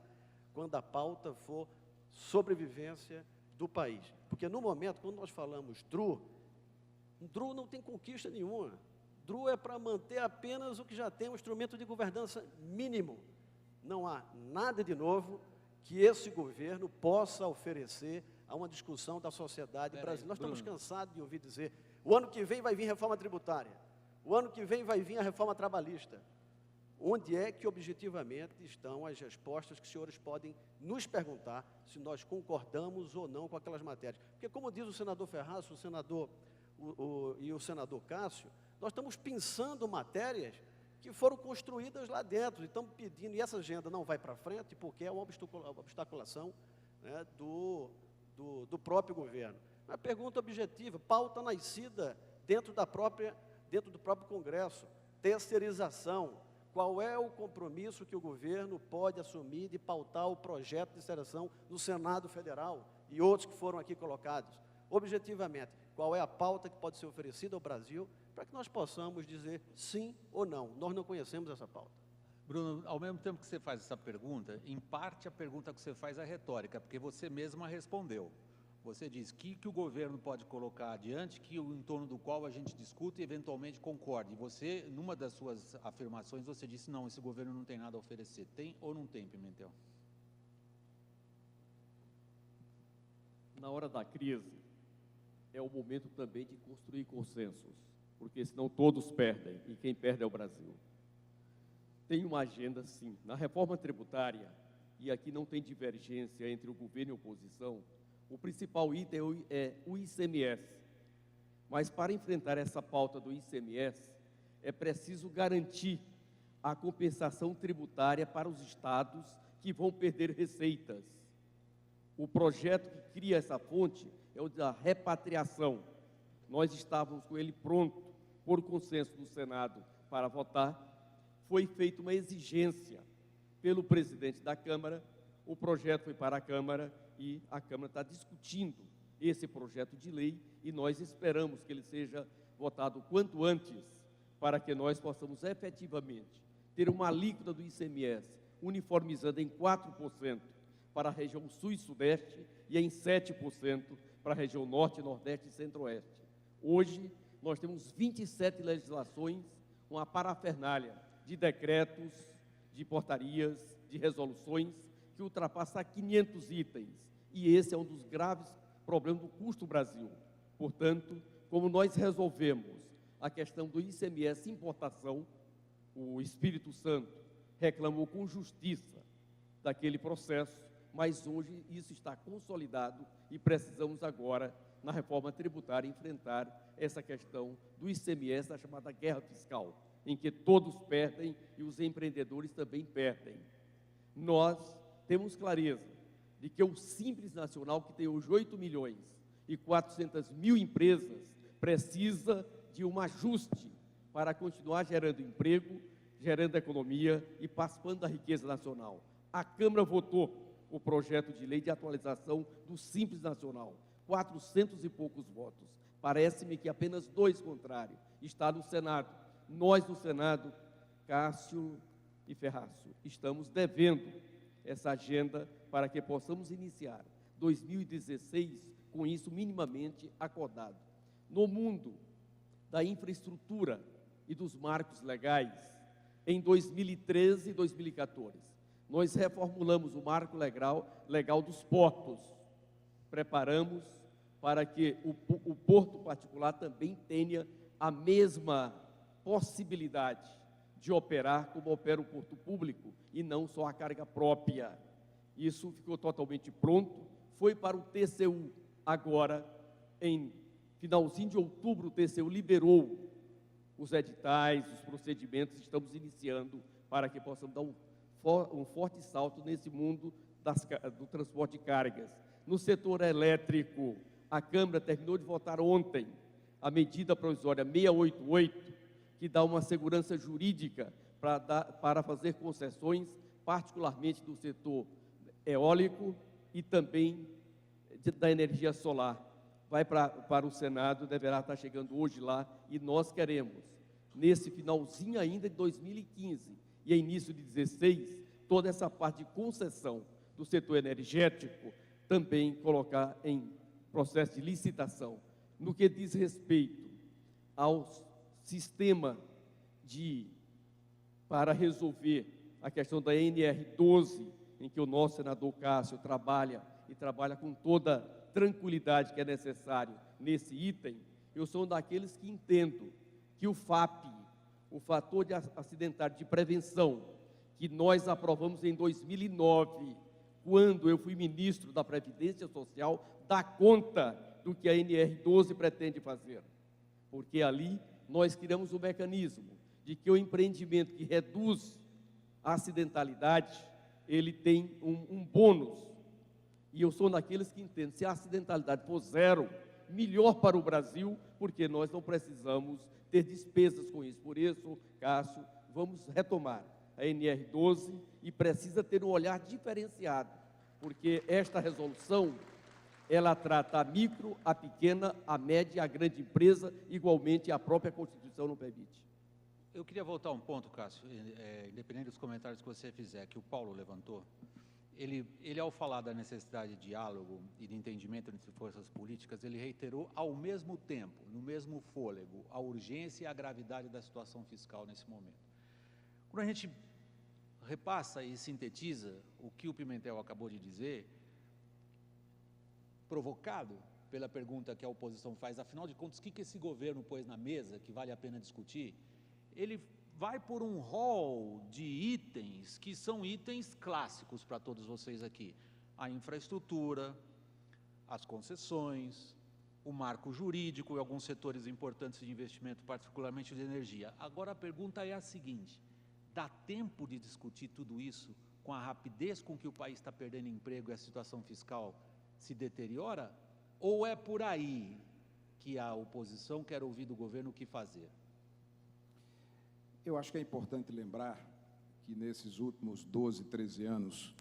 quando a pauta for sobrevivência do país. Porque no momento, quando nós falamos TRU, DRU não tem conquista nenhuma. DRU é para manter apenas o que já tem, um instrumento de governança mínimo. Não há nada de novo que esse governo possa oferecer a uma discussão da sociedade brasileira. Nós estamos cansados de ouvir dizer, o ano que vem vai vir reforma tributária, o ano que vem vai vir a reforma trabalhista. Onde é que, objetivamente, estão as respostas que os senhores podem nos perguntar se nós concordamos ou não com aquelas matérias? Porque, como diz o senador Ferraz, o senador e o senador Cássio, nós estamos pensando matérias que foram construídas lá dentro, e estamos pedindo, e essa agenda não vai para frente, porque é uma obstaculação, né, do próprio governo. Uma pergunta objetiva, pauta nascida dentro do próprio Congresso, terceirização. Qual é o compromisso que o governo pode assumir de pautar o projeto de seleção no Senado Federal e outros que foram aqui colocados? Objetivamente, qual é a pauta que pode ser oferecida ao Brasil para que nós possamos dizer sim ou não? Nós não conhecemos essa pauta. Bruno, ao mesmo tempo que você faz essa pergunta, em parte a pergunta que você faz é retórica, porque você mesma respondeu. Você diz que o governo pode colocar adiante, em torno do qual a gente discute e eventualmente concorde. E você, numa das suas afirmações, você disse, não, esse governo não tem nada a oferecer. Tem ou não tem, Pimentel? Na hora da crise, é o momento também de construir consensos, porque senão todos perdem, e quem perde é o Brasil. Tem uma agenda, sim. Na reforma tributária, e aqui não tem divergência entre o governo e a oposição, o principal item é o ICMS. Mas para enfrentar essa pauta do ICMS, é preciso garantir a compensação tributária para os estados que vão perder receitas. O projeto que cria essa fonte é o da repatriação. Nós estávamos com ele pronto, por consenso do Senado, para votar. Foi feita uma exigência pelo presidente da Câmara, o projeto foi para a Câmara e a Câmara está discutindo esse projeto de lei e nós esperamos que ele seja votado o quanto antes para que nós possamos efetivamente ter uma alíquota do ICMS uniformizada em 4% para a região sul e sudeste e em 7% para a região norte, nordeste e centro-oeste. Hoje, nós temos 27 legislações, uma parafernália de decretos, de portarias, de resoluções, que ultrapassa 500 itens. E esse é um dos graves problemas do custo Brasil. Portanto, como nós resolvemos a questão do ICMS importação, o Espírito Santo reclamou com justiça daquele processo, mas hoje isso está consolidado e precisamos agora, na reforma tributária, enfrentar essa questão do ICMS, da chamada guerra fiscal, em que todos perdem e os empreendedores também perdem. Nós temos clareza de que o Simples Nacional, que tem hoje 8.400.000 empresas, precisa de um ajuste para continuar gerando emprego, gerando economia e participando da riqueza nacional. A Câmara votou o projeto de lei de atualização do Simples Nacional, 400 e poucos votos. Parece-me que apenas 2 contrários. Está no Senado. Nós, no Senado, Cássio e Ferraço, estamos devendo essa agenda para que possamos iniciar 2016 com isso minimamente acordado. No mundo da infraestrutura e dos marcos legais, em 2013 e 2014, nós reformulamos o marco legal dos portos, preparamos para que o porto particular também tenha a mesma possibilidade de operar como opera o porto público e não só a carga própria. Isso ficou totalmente pronto, foi para o TCU. Agora, em finalzinho de outubro, o TCU liberou os editais, os procedimentos, estamos iniciando para que possamos dar um forte salto nesse mundo do transporte de cargas. No setor elétrico, a Câmara terminou de votar ontem a medida provisória 688, que dá uma segurança jurídica para fazer concessões, particularmente do setor eólico e também da energia solar. Vai para o Senado, deverá estar chegando hoje lá, e nós queremos, nesse finalzinho ainda de 2015 e início de 2016, toda essa parte de concessão do setor energético também colocar em processo de licitação. No que diz respeito ao sistema para resolver a questão da NR12, em que o nosso senador Cássio trabalha com toda tranquilidade que é necessário nesse item, eu sou um daqueles que entendo que o FAP, o fator de acidentário de prevenção, que nós aprovamos em 2009, quando eu fui ministro da Previdência Social, dá conta do que a NR12 pretende fazer. Porque ali nós criamos um mecanismo de que o empreendimento que reduz a acidentalidade, ele tem um bônus. E eu sou daqueles que entendem, se a acidentalidade for zero, melhor para o Brasil, porque nós não precisamos ter despesas com isso. Por isso, Cássio, vamos retomar a NR12 e precisa ter um olhar diferenciado, porque esta resolução, ela trata a micro, a pequena, a média e a grande empresa, igualmente a própria Constituição não permite. Eu queria voltar a um ponto, Cássio, independente dos comentários que você fizer, que o Paulo levantou. Ele, ao falar da necessidade de diálogo e de entendimento entre forças políticas, ele reiterou ao mesmo tempo, no mesmo fôlego, a urgência e a gravidade da situação fiscal nesse momento. Quando a gente repassa e sintetiza o que o Pimentel acabou de dizer, provocado pela pergunta que a oposição faz, afinal de contas, o que esse governo pôs na mesa que vale a pena discutir, ele vai por um rol de itens que são itens clássicos para todos vocês aqui. A infraestrutura, as concessões, o marco jurídico e alguns setores importantes de investimento, particularmente de energia. Agora a pergunta é a seguinte: dá tempo de discutir tudo isso com a rapidez com que o país está perdendo emprego e a situação fiscal se deteriora? Ou é por aí que a oposição quer ouvir do governo o que fazer? Eu acho que é importante lembrar que nesses últimos 12, 13 anos,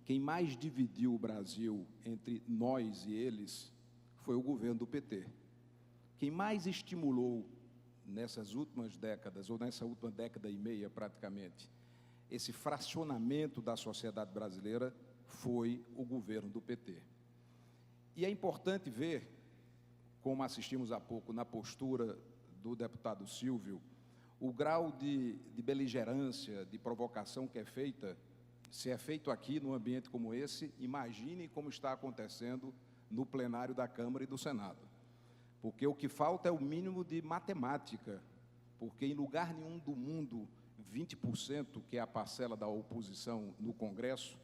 quem mais dividiu o Brasil entre nós e eles foi o governo do PT. Quem mais estimulou nessas últimas décadas, ou nessa última década e meia praticamente, esse fracionamento da sociedade brasileira foi o governo do PT. E é importante ver, como assistimos há pouco na postura do deputado Silvio, o grau de beligerância, de provocação que é feita. Se é feito aqui, num ambiente como esse, imagine como está acontecendo no plenário da Câmara e do Senado. Porque o que falta é o mínimo de matemática, porque em lugar nenhum do mundo, 20%, que é a parcela da oposição no Congresso,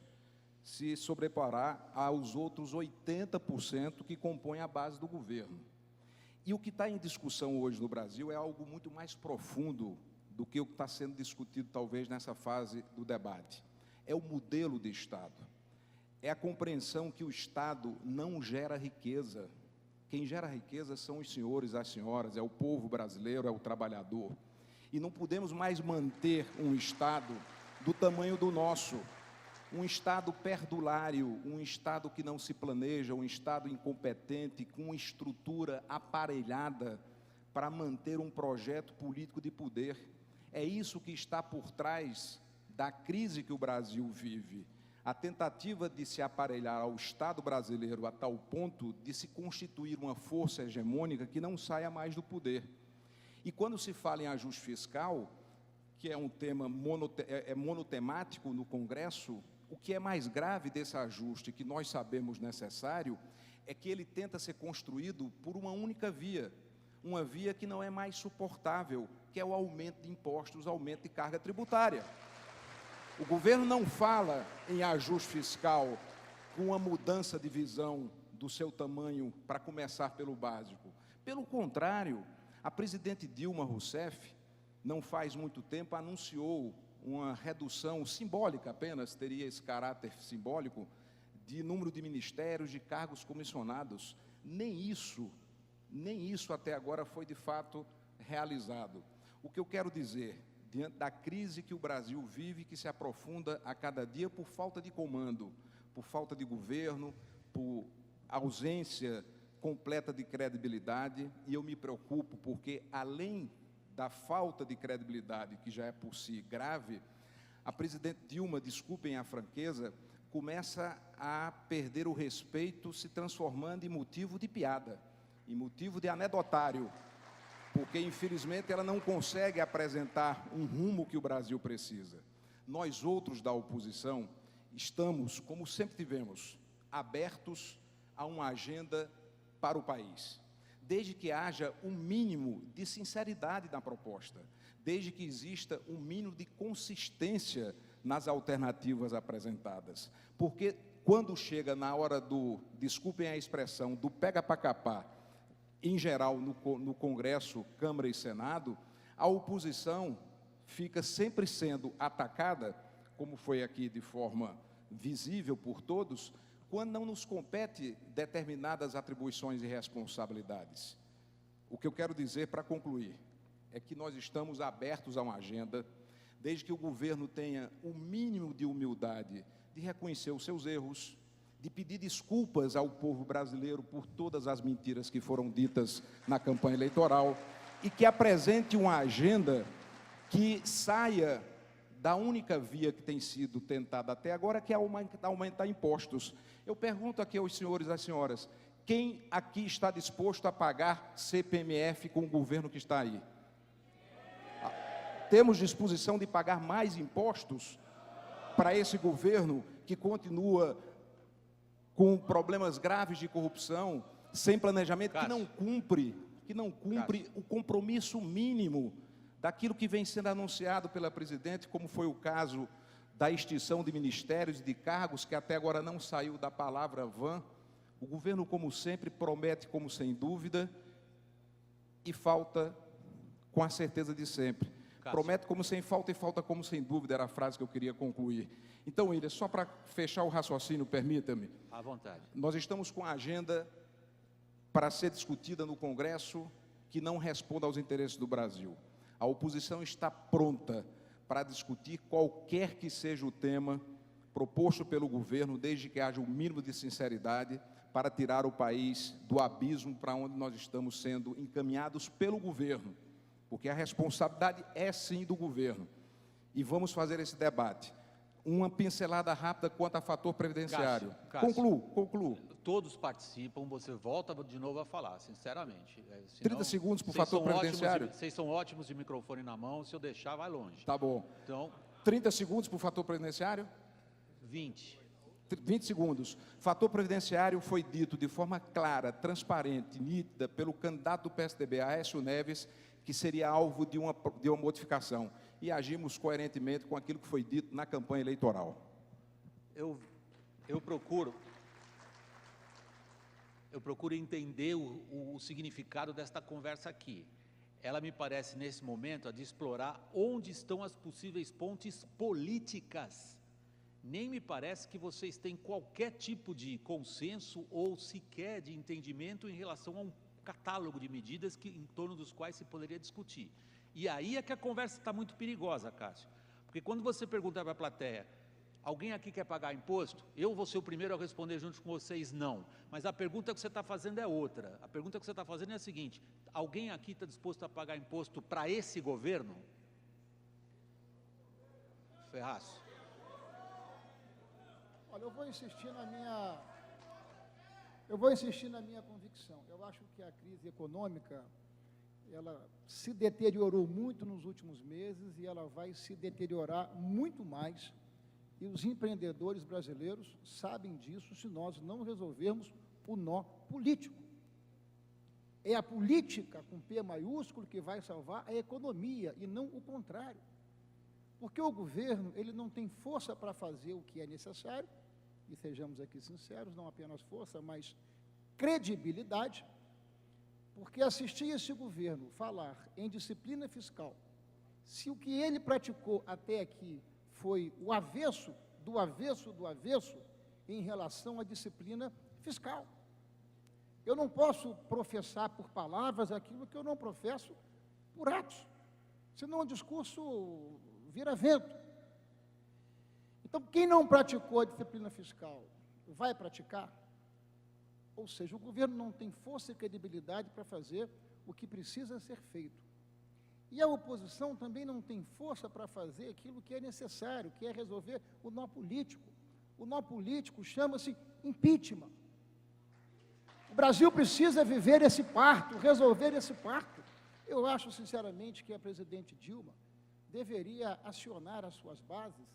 se sobreporá aos outros 80% que compõem a base do governo. E o que está em discussão hoje no Brasil é algo muito mais profundo do que o que está sendo discutido, talvez, nessa fase do debate. É o modelo de Estado. É a compreensão que o Estado não gera riqueza. Quem gera riqueza são os senhores, as senhoras, é o povo brasileiro, é o trabalhador. E não podemos mais manter um Estado do tamanho do nosso, um Estado perdulário, um Estado que não se planeja, um Estado incompetente, com estrutura aparelhada para manter um projeto político de poder. É isso que está por trás da crise que o Brasil vive. A tentativa de se aparelhar ao Estado brasileiro a tal ponto de se constituir uma força hegemônica que não saia mais do poder. E quando se fala em ajuste fiscal, que é um tema monotemático no Congresso, o que é mais grave desse ajuste, que nós sabemos necessário, é que ele tenta ser construído por uma única via, uma via que não é mais suportável, que é o aumento de impostos, aumento de carga tributária. O governo não fala em ajuste fiscal com uma mudança de visão do seu tamanho, para começar pelo básico. Pelo contrário, a presidente Dilma Rousseff, não faz muito tempo, anunciou uma redução simbólica apenas, teria esse caráter simbólico, de número de ministérios, de cargos comissionados. Nem isso até agora foi de fato realizado. O que eu quero dizer, diante da crise que o Brasil vive, que se aprofunda a cada dia por falta de comando, por falta de governo, por ausência completa de credibilidade, e eu me preocupo porque, além da falta de credibilidade, que já é por si grave, a presidente Dilma, desculpem a franqueza, começa a perder o respeito, se transformando em motivo de piada, em motivo de anedotário. porque, infelizmente, ela não consegue apresentar um rumo que o Brasil precisa. Nós, outros da oposição, estamos, como sempre tivemos, abertos a uma agenda para o país, desde que haja um mínimo de sinceridade na proposta, desde que exista um mínimo de consistência nas alternativas apresentadas. Porque quando chega na hora do, desculpem a expressão, do pega para capar, em geral no Congresso, Câmara e Senado, a oposição fica sempre sendo atacada, como foi aqui de forma visível por todos, quando não nos compete determinadas atribuições e responsabilidades. O que eu quero dizer para concluir é que nós estamos abertos a uma agenda, desde que o governo tenha o mínimo de humildade de reconhecer os seus erros, de pedir desculpas ao povo brasileiro por todas as mentiras que foram ditas na campanha eleitoral e que apresente uma agenda que saia da única via que tem sido tentada até agora, que é aumentar impostos. Eu pergunto aqui aos senhores e às senhoras, quem aqui está disposto a pagar CPMF com o governo que está aí? Temos disposição de pagar mais impostos para esse governo que continua com problemas graves de corrupção, sem planejamento, que não cumpre o compromisso mínimo daquilo que vem sendo anunciado pela presidente, como foi o caso da extinção de ministérios e de cargos, que até agora não saiu da palavra vã. O governo, como sempre, promete como sem dúvida e falta com a certeza de sempre. Promete como sem falta e falta como sem dúvida, era a frase que eu queria concluir. Então, William, só para fechar o raciocínio, permita-me. À vontade. Nós estamos com a agenda para ser discutida no Congresso que não responda aos interesses do Brasil. A oposição está pronta para discutir qualquer que seja o tema proposto pelo governo, desde que haja o mínimo de sinceridade, para tirar o país do abismo para onde nós estamos sendo encaminhados pelo governo, porque a responsabilidade é sim do governo. E vamos fazer esse debate. Uma pincelada rápida quanto a fator previdenciário. Cássio, Concluo. Todos participam, você volta de novo a falar, sinceramente. Senão, 30 segundos para o fator previdenciário. Vocês são ótimos de microfone na mão, se eu deixar, vai longe. Tá bom. Então, 30 segundos para o fator previdenciário? 20. 20 segundos. Fator previdenciário foi dito de forma clara, transparente, nítida, pelo candidato do PSDB, Aécio Neves, que seria alvo de uma modificação. E agimos coerentemente com aquilo que foi dito na campanha eleitoral. Eu procuro entender o significado desta conversa aqui. Ela me parece, nesse momento, a de explorar onde estão as possíveis pontes políticas. Nem me parece que vocês têm qualquer tipo de consenso ou sequer de entendimento em relação a um catálogo de medidas em torno dos quais se poderia discutir. E aí é que a conversa está muito perigosa, Cássio. Porque quando você pergunta para a plateia, alguém aqui quer pagar imposto? Eu vou ser o primeiro a responder junto com vocês, não. Mas a pergunta que você está fazendo é outra. A pergunta que você está fazendo é a seguinte, alguém aqui está disposto a pagar imposto para esse governo? Ferraz. Olha, eu vou insistir na minha convicção. Eu acho que a crise econômica, ela se deteriorou muito nos últimos meses e ela vai se deteriorar muito mais. E os empreendedores brasileiros sabem disso se nós não resolvermos o nó político. É a política, com P maiúsculo, que vai salvar a economia e não o contrário. Porque o governo, ele não tem força para fazer o que é necessário, e sejamos aqui sinceros, não apenas força, mas credibilidade, porque assistir esse governo falar em disciplina fiscal, se o que ele praticou até aqui foi o avesso do avesso do avesso em relação à disciplina fiscal. Eu não posso professar por palavras aquilo que eu não professo por atos, senão o discurso vira vento. Então, quem não praticou a disciplina fiscal vai praticar? Ou seja, o governo não tem força e credibilidade para fazer o que precisa ser feito. E a oposição também não tem força para fazer aquilo que é necessário, que é resolver o nó político. O nó político chama-se impeachment. O Brasil precisa viver esse parto, resolver esse parto. Eu acho, sinceramente, que a presidente Dilma deveria acionar as suas bases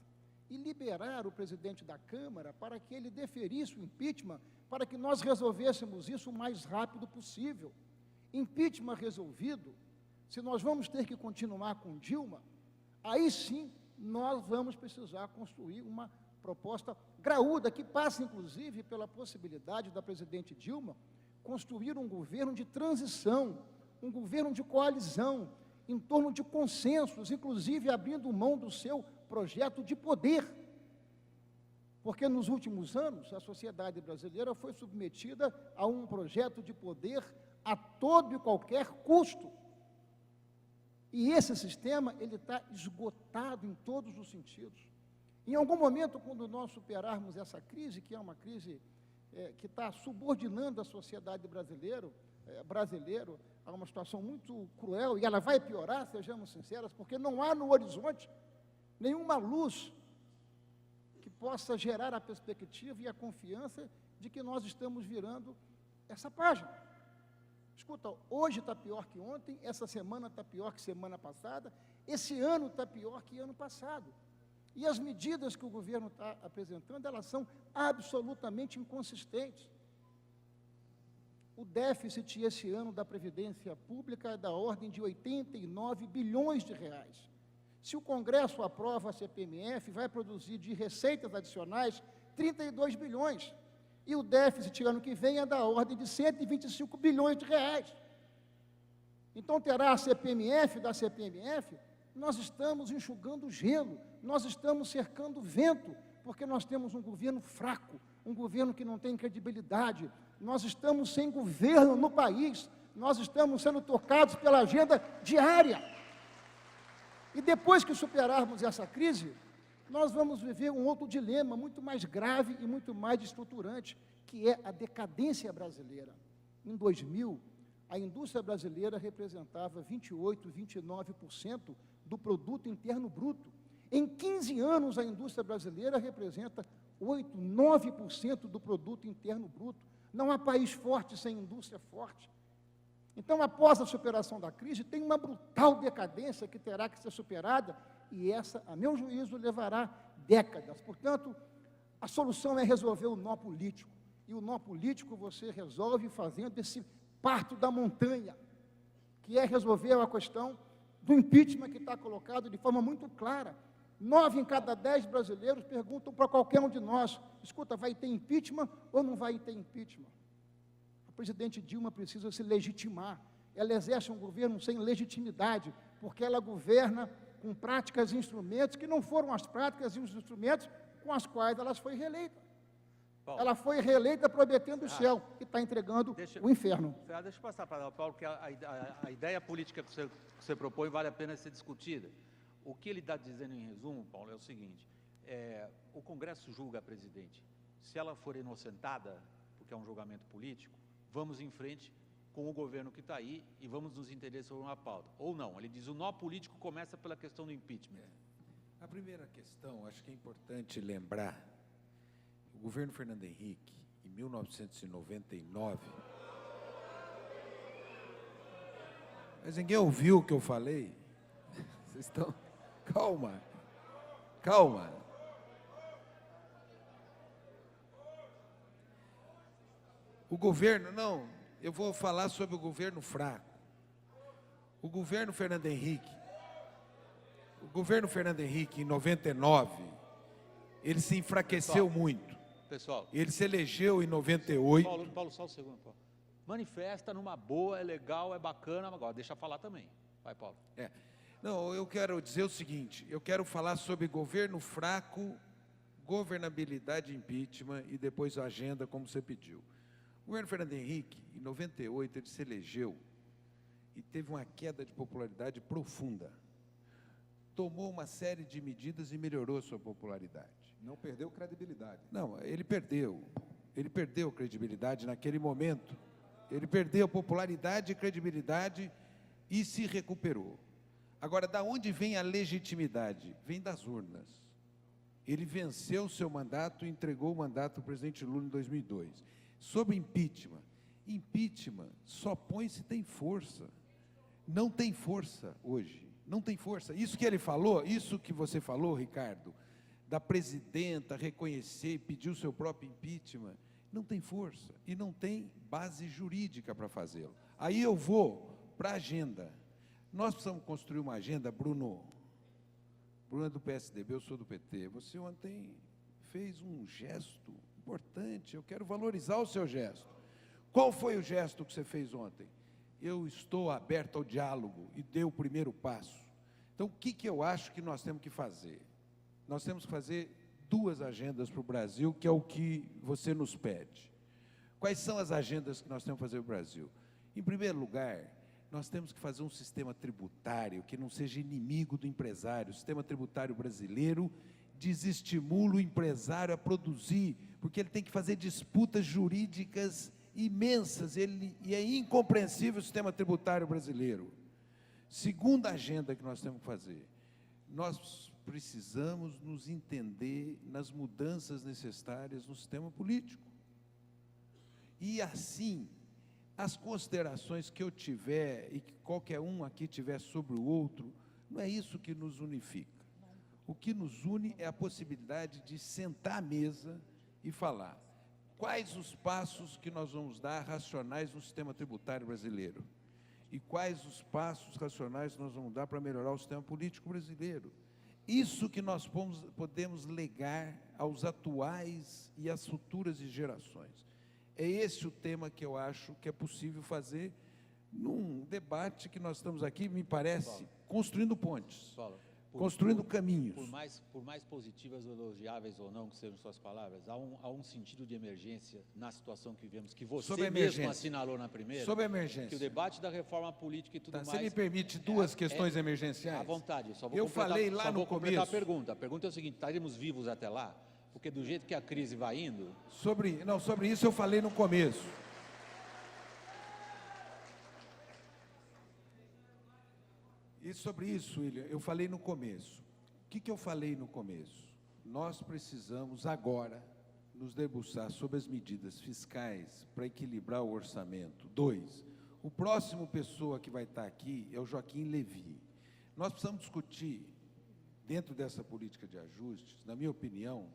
e liberar o presidente da Câmara para que ele deferisse o impeachment, para que nós resolvêssemos isso o mais rápido possível. Impeachment resolvido, se nós vamos ter que continuar com Dilma, aí sim nós vamos precisar construir uma proposta graúda, que passa, inclusive, pela possibilidade da presidente Dilma construir um governo de transição, um governo de coalizão, em torno de consensos, inclusive abrindo mão do seu projeto de poder. Porque nos últimos anos, a sociedade brasileira foi submetida a um projeto de poder a todo e qualquer custo. E esse sistema, ele está esgotado em todos os sentidos. Em algum momento, quando nós superarmos essa crise, que é uma crise que está subordinando a sociedade brasileira a uma situação muito cruel, e ela vai piorar, sejamos sinceros, porque não há no horizonte nenhuma luz que possa gerar a perspectiva e a confiança de que nós estamos virando essa página. Escuta, hoje está pior que ontem, essa semana está pior que semana passada, esse ano está pior que ano passado. E as medidas que o governo está apresentando, elas são absolutamente inconsistentes. O déficit esse ano da Previdência Pública é da ordem de 89 bilhões de reais. Se o Congresso aprova a CPMF, vai produzir de receitas adicionais 32 bilhões. E o déficit ano que vem é da ordem de 125 bilhões de reais. Então, terá a CPMF da CPMF, nós estamos enxugando gelo, nós estamos cercando vento, porque nós temos um governo fraco, um governo que não tem credibilidade, nós estamos sem governo no país, nós estamos sendo tocados pela agenda diária. E depois que superarmos essa crise, nós vamos viver um outro dilema muito mais grave e muito mais estruturante, que é a decadência brasileira. Em 2000, a indústria brasileira representava 28%, 29% do produto interno bruto. Em 15 anos, a indústria brasileira representa 8%, 9% do produto interno bruto. Não há país forte sem indústria forte. Então, após a superação da crise, tem uma brutal decadência que terá que ser superada, e essa, a meu juízo, levará décadas. Portanto, a solução é resolver o nó político. E o nó político você resolve fazendo esse parto da montanha, que é resolver a questão do impeachment, que está colocado de forma muito clara. 9 em cada 10 brasileiros perguntam para qualquer um de nós: escuta, vai ter impeachment ou não vai ter impeachment? A presidente Dilma precisa se legitimar. Ela exerce um governo sem legitimidade, porque ela governa com práticas e instrumentos que não foram as práticas e os instrumentos com as quais ela foi reeleita. Paulo. Ela foi reeleita prometendo o céu e está entregando o inferno. Deixa eu passar para o Paulo, que a ideia política que você propõe vale a pena ser discutida. O que ele está dizendo em resumo, Paulo, é o seguinte: o Congresso julga a presidente. Se ela for inocentada, porque é um julgamento político, vamos em frente com o governo que está aí e vamos nos entender sobre uma pauta. Ou não, ele diz: o nó político começa pela questão do impeachment. A primeira questão, acho que é importante lembrar, o governo Fernando Henrique, em 1999... Mas ninguém ouviu o que eu falei? Vocês estão... Calma, calma. O governo, não, eu vou falar sobre o governo fraco. O governo Fernando Henrique, em 99, ele se enfraqueceu muito. Pessoal, Ele se elegeu em 98. Paulo, só um segundo, Paulo. Manifesta numa boa, é legal, é bacana, agora deixa eu falar também. Vai, Paulo. Não, eu quero dizer o seguinte, eu quero falar sobre governo fraco, governabilidade, impeachment e depois a agenda, como você pediu. O governo Fernando Henrique, em 98, ele se elegeu e teve uma queda de popularidade profunda. Tomou uma série de medidas e melhorou sua popularidade. Não perdeu credibilidade. Não, ele perdeu credibilidade naquele momento. Ele perdeu popularidade e credibilidade e se recuperou. Agora, da onde vem a legitimidade? Vem das urnas. Ele venceu o seu mandato e entregou o mandato ao presidente Lula em 2002. Sobre impeachment, impeachment só põe se tem força. não tem força hoje, não tem força. Isso que ele falou, isso que você falou, Ricardo, da presidenta reconhecer e pedir o seu próprio impeachment, não tem força e não tem base jurídica para fazê-lo. Aí eu vou para a agenda. Nós precisamos construir uma agenda, Bruno é do PSDB, eu sou do PT. Você ontem fez um gesto importante, eu quero valorizar o seu gesto. Qual foi o gesto que você fez ontem? Eu estou aberto ao diálogo e dei o primeiro passo. Então, o que eu acho que nós temos que fazer? Nós temos que fazer 2 agendas para o Brasil, que é o que você nos pede. Quais são as agendas que nós temos que fazer para o Brasil? Em primeiro lugar, nós temos que fazer um sistema tributário que não seja inimigo do empresário. O sistema tributário brasileiro desestimula o empresário a produzir, porque ele tem que fazer disputas jurídicas imensas, e é incompreensível o sistema tributário brasileiro. Segunda agenda que nós temos que fazer, nós precisamos nos entender nas mudanças necessárias no sistema político. E assim, as considerações que eu tiver e que qualquer um aqui tiver sobre o outro, não é isso que nos unifica. O que nos une é a possibilidade de sentar à mesa e falar quais os passos que nós vamos dar racionais no sistema tributário brasileiro e quais os passos racionais que nós vamos dar para melhorar o sistema político brasileiro. Isso que nós podemos legar aos atuais e às futuras gerações. É esse o tema que eu acho que é possível fazer num debate que nós estamos aqui, me parece, construindo pontes, construindo caminhos. Por mais positivas ou elogiáveis ou não que sejam suas palavras, há um sentido de emergência na situação que vivemos, que você mesmo assinalou na primeira. Sobre a emergência. Que o debate da reforma política e tudo mais... Você me permite 2 questões emergenciais? À vontade, só vou eu falei lá no começo... a pergunta. A pergunta é o seguinte, estaremos vivos até lá? Porque do jeito que a crise vai indo... Sobre isso eu falei no começo. E sobre isso, William, eu falei no começo. O que eu falei no começo? Nós precisamos agora nos debruçar sobre as medidas fiscais para equilibrar o orçamento. 2, o próximo pessoa que vai estar aqui é o Joaquim Levy. Nós precisamos discutir, dentro dessa política de ajustes, na minha opinião,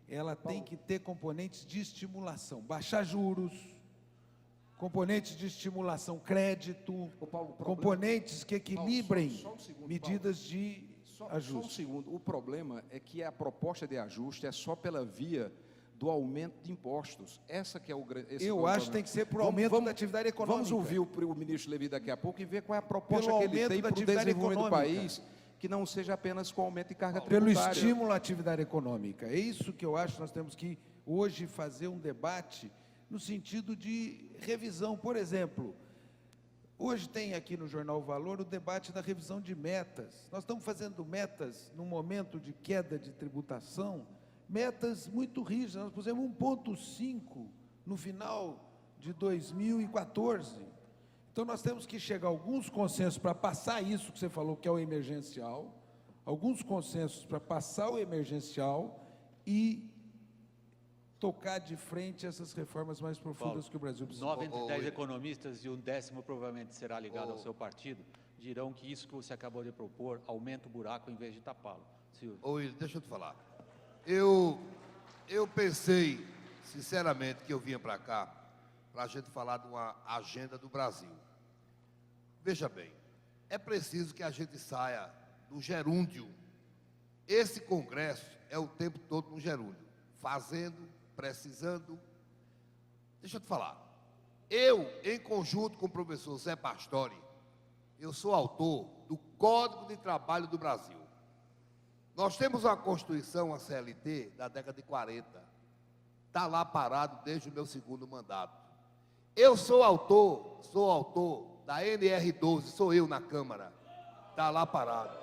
ela tem que ter componentes de estimulação, baixar juros, componentes de estimulação, crédito, componentes que equilibrem só um segundo, medidas de ajuste. Só um segundo, o problema é que a proposta de ajuste é só pela via do aumento de impostos. Essa que é o grande... Eu acho que tem que ser por aumento da atividade econômica. Vamos ouvir o ministro Levy daqui a pouco e ver qual é a proposta Pelo que ele tem aumento para o da atividade desenvolvimento do econômica. país, que não seja apenas com aumento de carga Pelo tributária. estímulo à atividade econômica. É isso que eu acho que nós temos que, hoje, fazer um debate no sentido de revisão. Por exemplo, hoje tem aqui no Jornal o Valor o debate da revisão de metas. Nós estamos fazendo metas, num momento de queda de tributação, metas muito rígidas. Nós pusemos 1,5 no final de 2014. Então, nós temos que chegar a alguns consensos para passar isso que você falou, que é o emergencial, alguns consensos para passar o emergencial e tocar de frente essas reformas mais profundas que o Brasil precisa. 9 entre 10 economistas, e um 10º provavelmente será ligado ao seu partido, dirão que isso que você acabou de propor aumenta o buraco em vez de tapá-lo. William, deixa eu te falar. Eu pensei, sinceramente, que eu vinha para cá para a gente falar de uma agenda do Brasil. Veja bem, é preciso que a gente saia do gerúndio. Esse Congresso é o tempo todo no gerúndio, fazendo, precisando. Deixa eu te falar. Eu, em conjunto com o professor Zé Pastore, eu sou autor do Código de Trabalho do Brasil. Nós temos uma Constituição, a CLT, da década de 40. Está lá parado desde o meu 2º mandato. Eu sou autor da NR12, sou eu na Câmara. Está lá parado.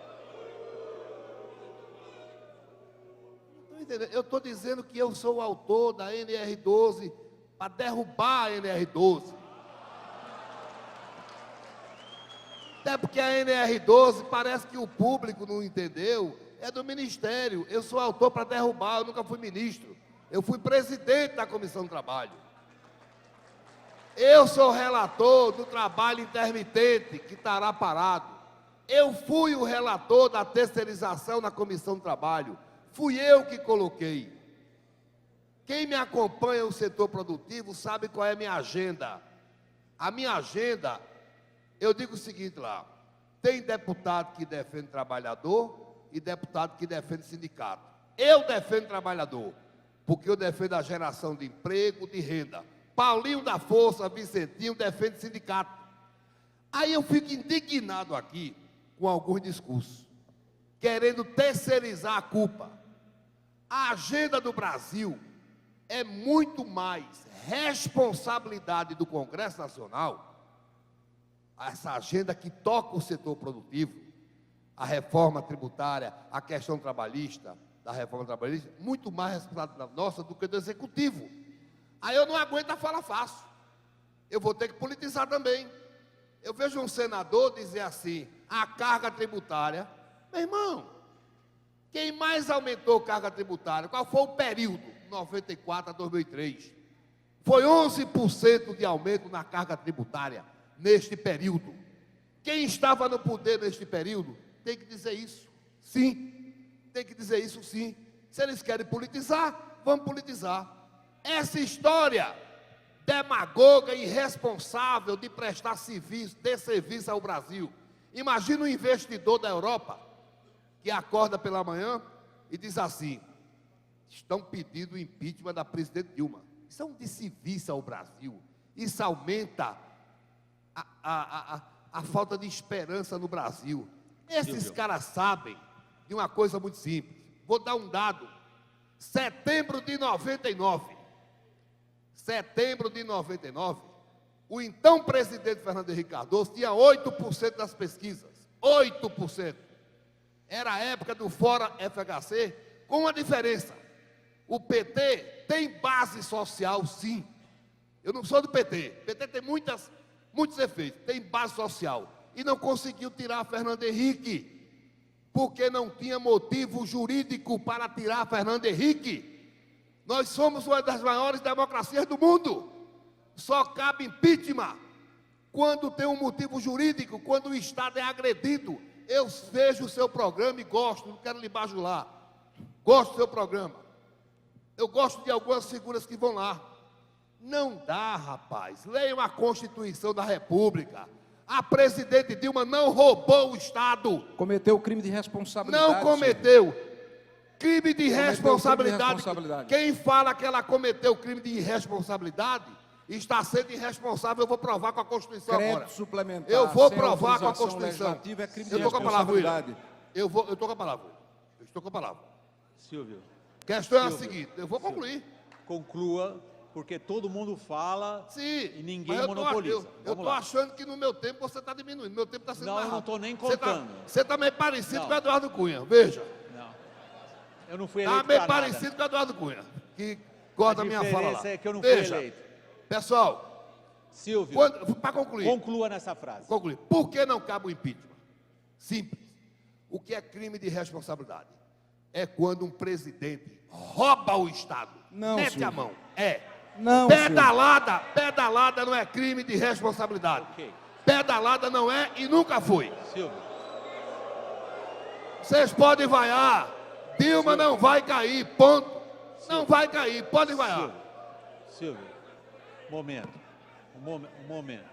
Eu estou dizendo que eu sou o autor da NR12 para derrubar a NR12. Até porque a NR12 parece que o público não entendeu, é do Ministério. Eu sou autor para derrubar, eu nunca fui ministro. Eu fui presidente da Comissão do Trabalho. Eu sou relator do trabalho intermitente que estará parado. Eu fui o relator da terceirização na Comissão do Trabalho. Fui eu que coloquei. Quem me acompanha no setor produtivo sabe qual é a minha agenda. A minha agenda, eu digo o seguinte lá, tem deputado que defende trabalhador e deputado que defende sindicato. Eu defendo trabalhador, porque eu defendo a geração de emprego, de renda. Paulinho da Força, Vicentinho, defende sindicato. Aí eu fico indignado aqui com alguns discursos, querendo terceirizar a culpa. A agenda do Brasil é muito mais responsabilidade do Congresso Nacional, essa agenda que toca o setor produtivo, a reforma tributária, a questão trabalhista, da reforma trabalhista, muito mais responsabilidade nossa do que do Executivo. Aí eu não aguento a fala fácil. Eu vou ter que politizar também. Eu vejo um senador dizer assim, a carga tributária. Meu irmão, quem mais aumentou a carga tributária? Qual foi o período? 94 a 2003. Foi 11% de aumento na carga tributária neste período. Quem estava no poder neste período tem que dizer isso. Sim, tem que dizer isso sim. Se eles querem politizar, vamos politizar. Essa história demagoga e irresponsável de prestar serviço, de serviço ao Brasil. Imagina um investidor da Europa que acorda pela manhã e diz assim, estão pedindo o impeachment da presidente Dilma. Isso é um desserviço ao Brasil. Isso aumenta a falta de esperança no Brasil. Esses caras sabem de uma coisa muito simples. Vou dar um dado. Setembro de 99, o então presidente Fernando Henrique Cardoso tinha 8% das pesquisas. 8%. Era a época do Fora FHC, com uma diferença. O PT tem base social, sim. Eu não sou do PT. O PT tem muitos efeitos. Tem base social. E não conseguiu tirar Fernando Henrique, porque não tinha motivo jurídico para tirar Fernando Henrique. Nós somos uma das maiores democracias do mundo. Só cabe impeachment quando tem um motivo jurídico, quando o Estado é agredido. Eu vejo o seu programa e gosto, não quero lhe bajular. Gosto do seu programa. Eu gosto de algumas figuras que vão lá. Não dá, rapaz. Leiam a Constituição da República. A presidente Dilma não roubou o Estado. Cometeu crime de responsabilidade. Não cometeu. Crime de responsabilidade. Quem fala que ela cometeu crime de irresponsabilidade está sendo irresponsável. Eu vou provar com a Constituição agora. Crédito suplementar. Eu vou provar com a Constituição. É crime de Eu estou com a palavra, responsabilidade. eu estou com a palavra. Eu estou com a palavra. Silvio. A questão é a seguinte, eu vou concluir. Conclua, porque todo mundo fala Sim, e ninguém mas monopoliza. Eu estou achando que no meu tempo você está diminuindo. Meu tempo está sendo Não, mais eu não rápido. estou nem contando. Você está meio parecido Não. com o Eduardo Cunha, veja. Não. Eu não fui Está eleito meio para nada. parecido com o Eduardo Cunha, que corta a minha fala lá. diferença é que eu não fui Veja, eleito. pessoal, Silvio, para concluir. conclua nessa frase. Concluir. Por que não cabe o impeachment? Simples. O que é crime de responsabilidade? É quando um presidente rouba o Estado. Não, mete Silvio. a mão. É. Não, Pedalada não é crime de responsabilidade. Ok. Pedalada não é e nunca foi. Silvio, Vocês podem vaiar. Dilma não vai cair, ponto. Não vai cair, podem vaiar. Silvio, momento. Um momento.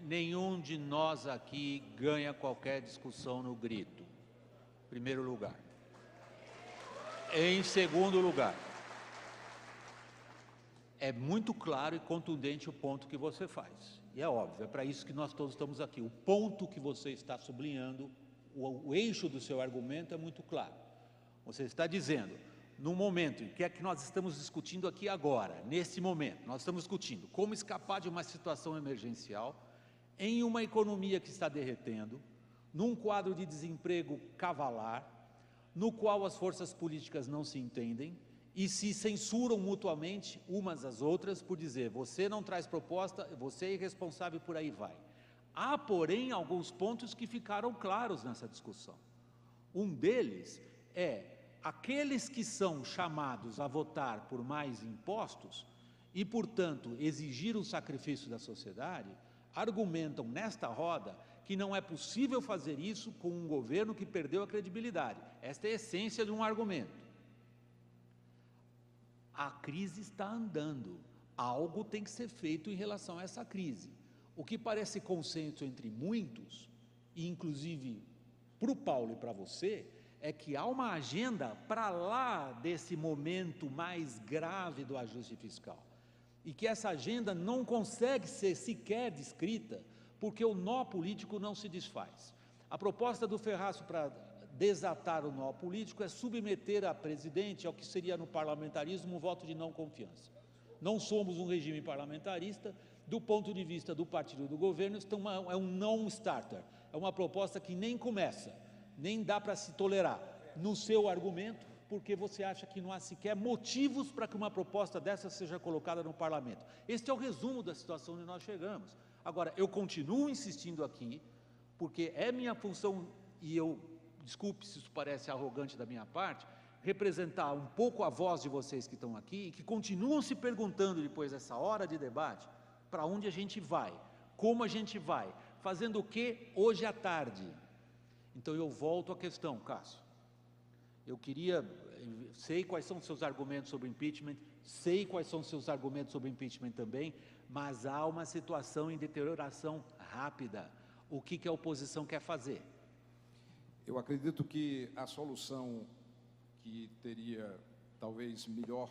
Nenhum de nós aqui ganha qualquer discussão no grito. Em primeiro lugar. Em segundo lugar, é muito claro e contundente o ponto que você faz. E é óbvio, é para isso que nós todos estamos aqui. O ponto que você está sublinhando, o eixo do seu argumento é muito claro. Você está dizendo, no momento em que é que nós estamos discutindo aqui agora, nesse momento, nós estamos discutindo como escapar de uma situação emergencial, em uma economia que está derretendo, num quadro de desemprego cavalar, no qual as forças políticas não se entendem e se censuram mutuamente umas às outras por dizer, você não traz proposta, você é irresponsável, por aí vai. Há, porém, alguns pontos que ficaram claros nessa discussão. Um deles é aqueles que são chamados a votar por mais impostos e, portanto, exigir o sacrifício da sociedade, argumentam nesta roda que não é possível fazer isso com um governo que perdeu a credibilidade. Esta é a essência de um argumento. A crise está andando, algo tem que ser feito em relação a essa crise. O que parece consenso entre muitos, e inclusive para o Paulo e para você, é que há uma agenda para lá desse momento mais grave do ajuste fiscal. E que essa agenda não consegue ser sequer descrita, porque o nó político não se desfaz. A proposta do Ferraço para desatar o nó político é submeter a presidente ao que seria no parlamentarismo um voto de não confiança. Não somos um regime parlamentarista, do ponto de vista do partido do governo, é um non-starter, é uma proposta que nem começa, nem dá para se tolerar. No seu argumento, porque você acha que não há sequer motivos para que uma proposta dessa seja colocada no parlamento. Este é o resumo da situação onde nós chegamos. Agora, eu continuo insistindo aqui, porque é minha função, e eu, desculpe se isso parece arrogante da minha parte, representar um pouco a voz de vocês que estão aqui, e que continuam se perguntando depois dessa hora de debate, para onde a gente vai, como a gente vai, fazendo o que hoje à tarde. Então eu volto à questão, Cássio. Sei quais são os seus argumentos sobre impeachment, sei quais são os seus argumentos sobre impeachment também, mas há uma situação em deterioração rápida. O que a oposição quer fazer? Eu acredito que a solução que teria talvez melhor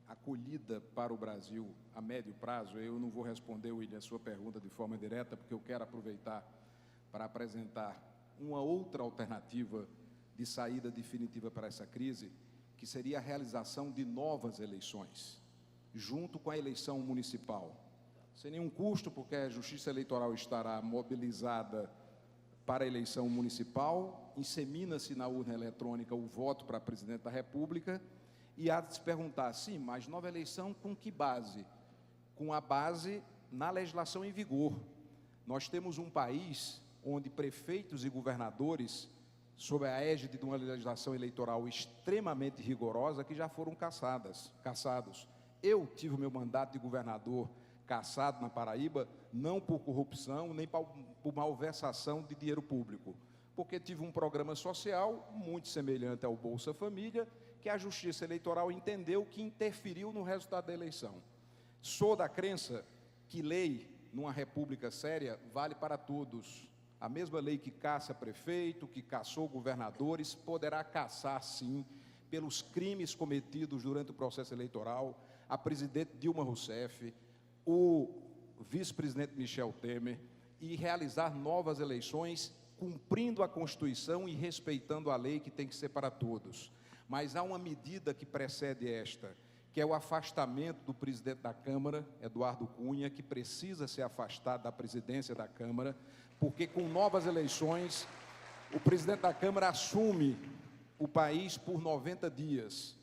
acolhida para o Brasil a médio prazo, eu não vou responder, William, a sua pergunta de forma direta, porque eu quero aproveitar para apresentar uma outra alternativa de saída definitiva para essa crise, que seria a realização de novas eleições, junto com a eleição municipal. Sem nenhum custo, porque a Justiça Eleitoral estará mobilizada para a eleição municipal, insemina-se na urna eletrônica o voto para presidente da República, e há de se perguntar, sim, mas nova eleição com que base? Com a base na legislação em vigor. Nós temos um país onde prefeitos e governadores, sob a égide de uma legislação eleitoral extremamente rigorosa, que já foram cassados. Eu tive o meu mandato de governador cassado na Paraíba, não por corrupção, nem por malversação de dinheiro público, porque tive um programa social muito semelhante ao Bolsa Família, que a Justiça Eleitoral entendeu que interferiu no resultado da eleição. Sou da crença que lei, numa república séria, vale para todos. A mesma lei que caça prefeito, que caçou governadores, poderá caçar, sim, pelos crimes cometidos durante o processo eleitoral, a presidente Dilma Rousseff, o vice-presidente Michel Temer, e realizar novas eleições, cumprindo a Constituição e respeitando a lei, que tem que ser para todos. Mas há uma medida que precede esta, que é o afastamento do presidente da Câmara, Eduardo Cunha, que precisa ser afastado da presidência da Câmara, porque com novas eleições, o presidente da Câmara assume o país por 90 dias,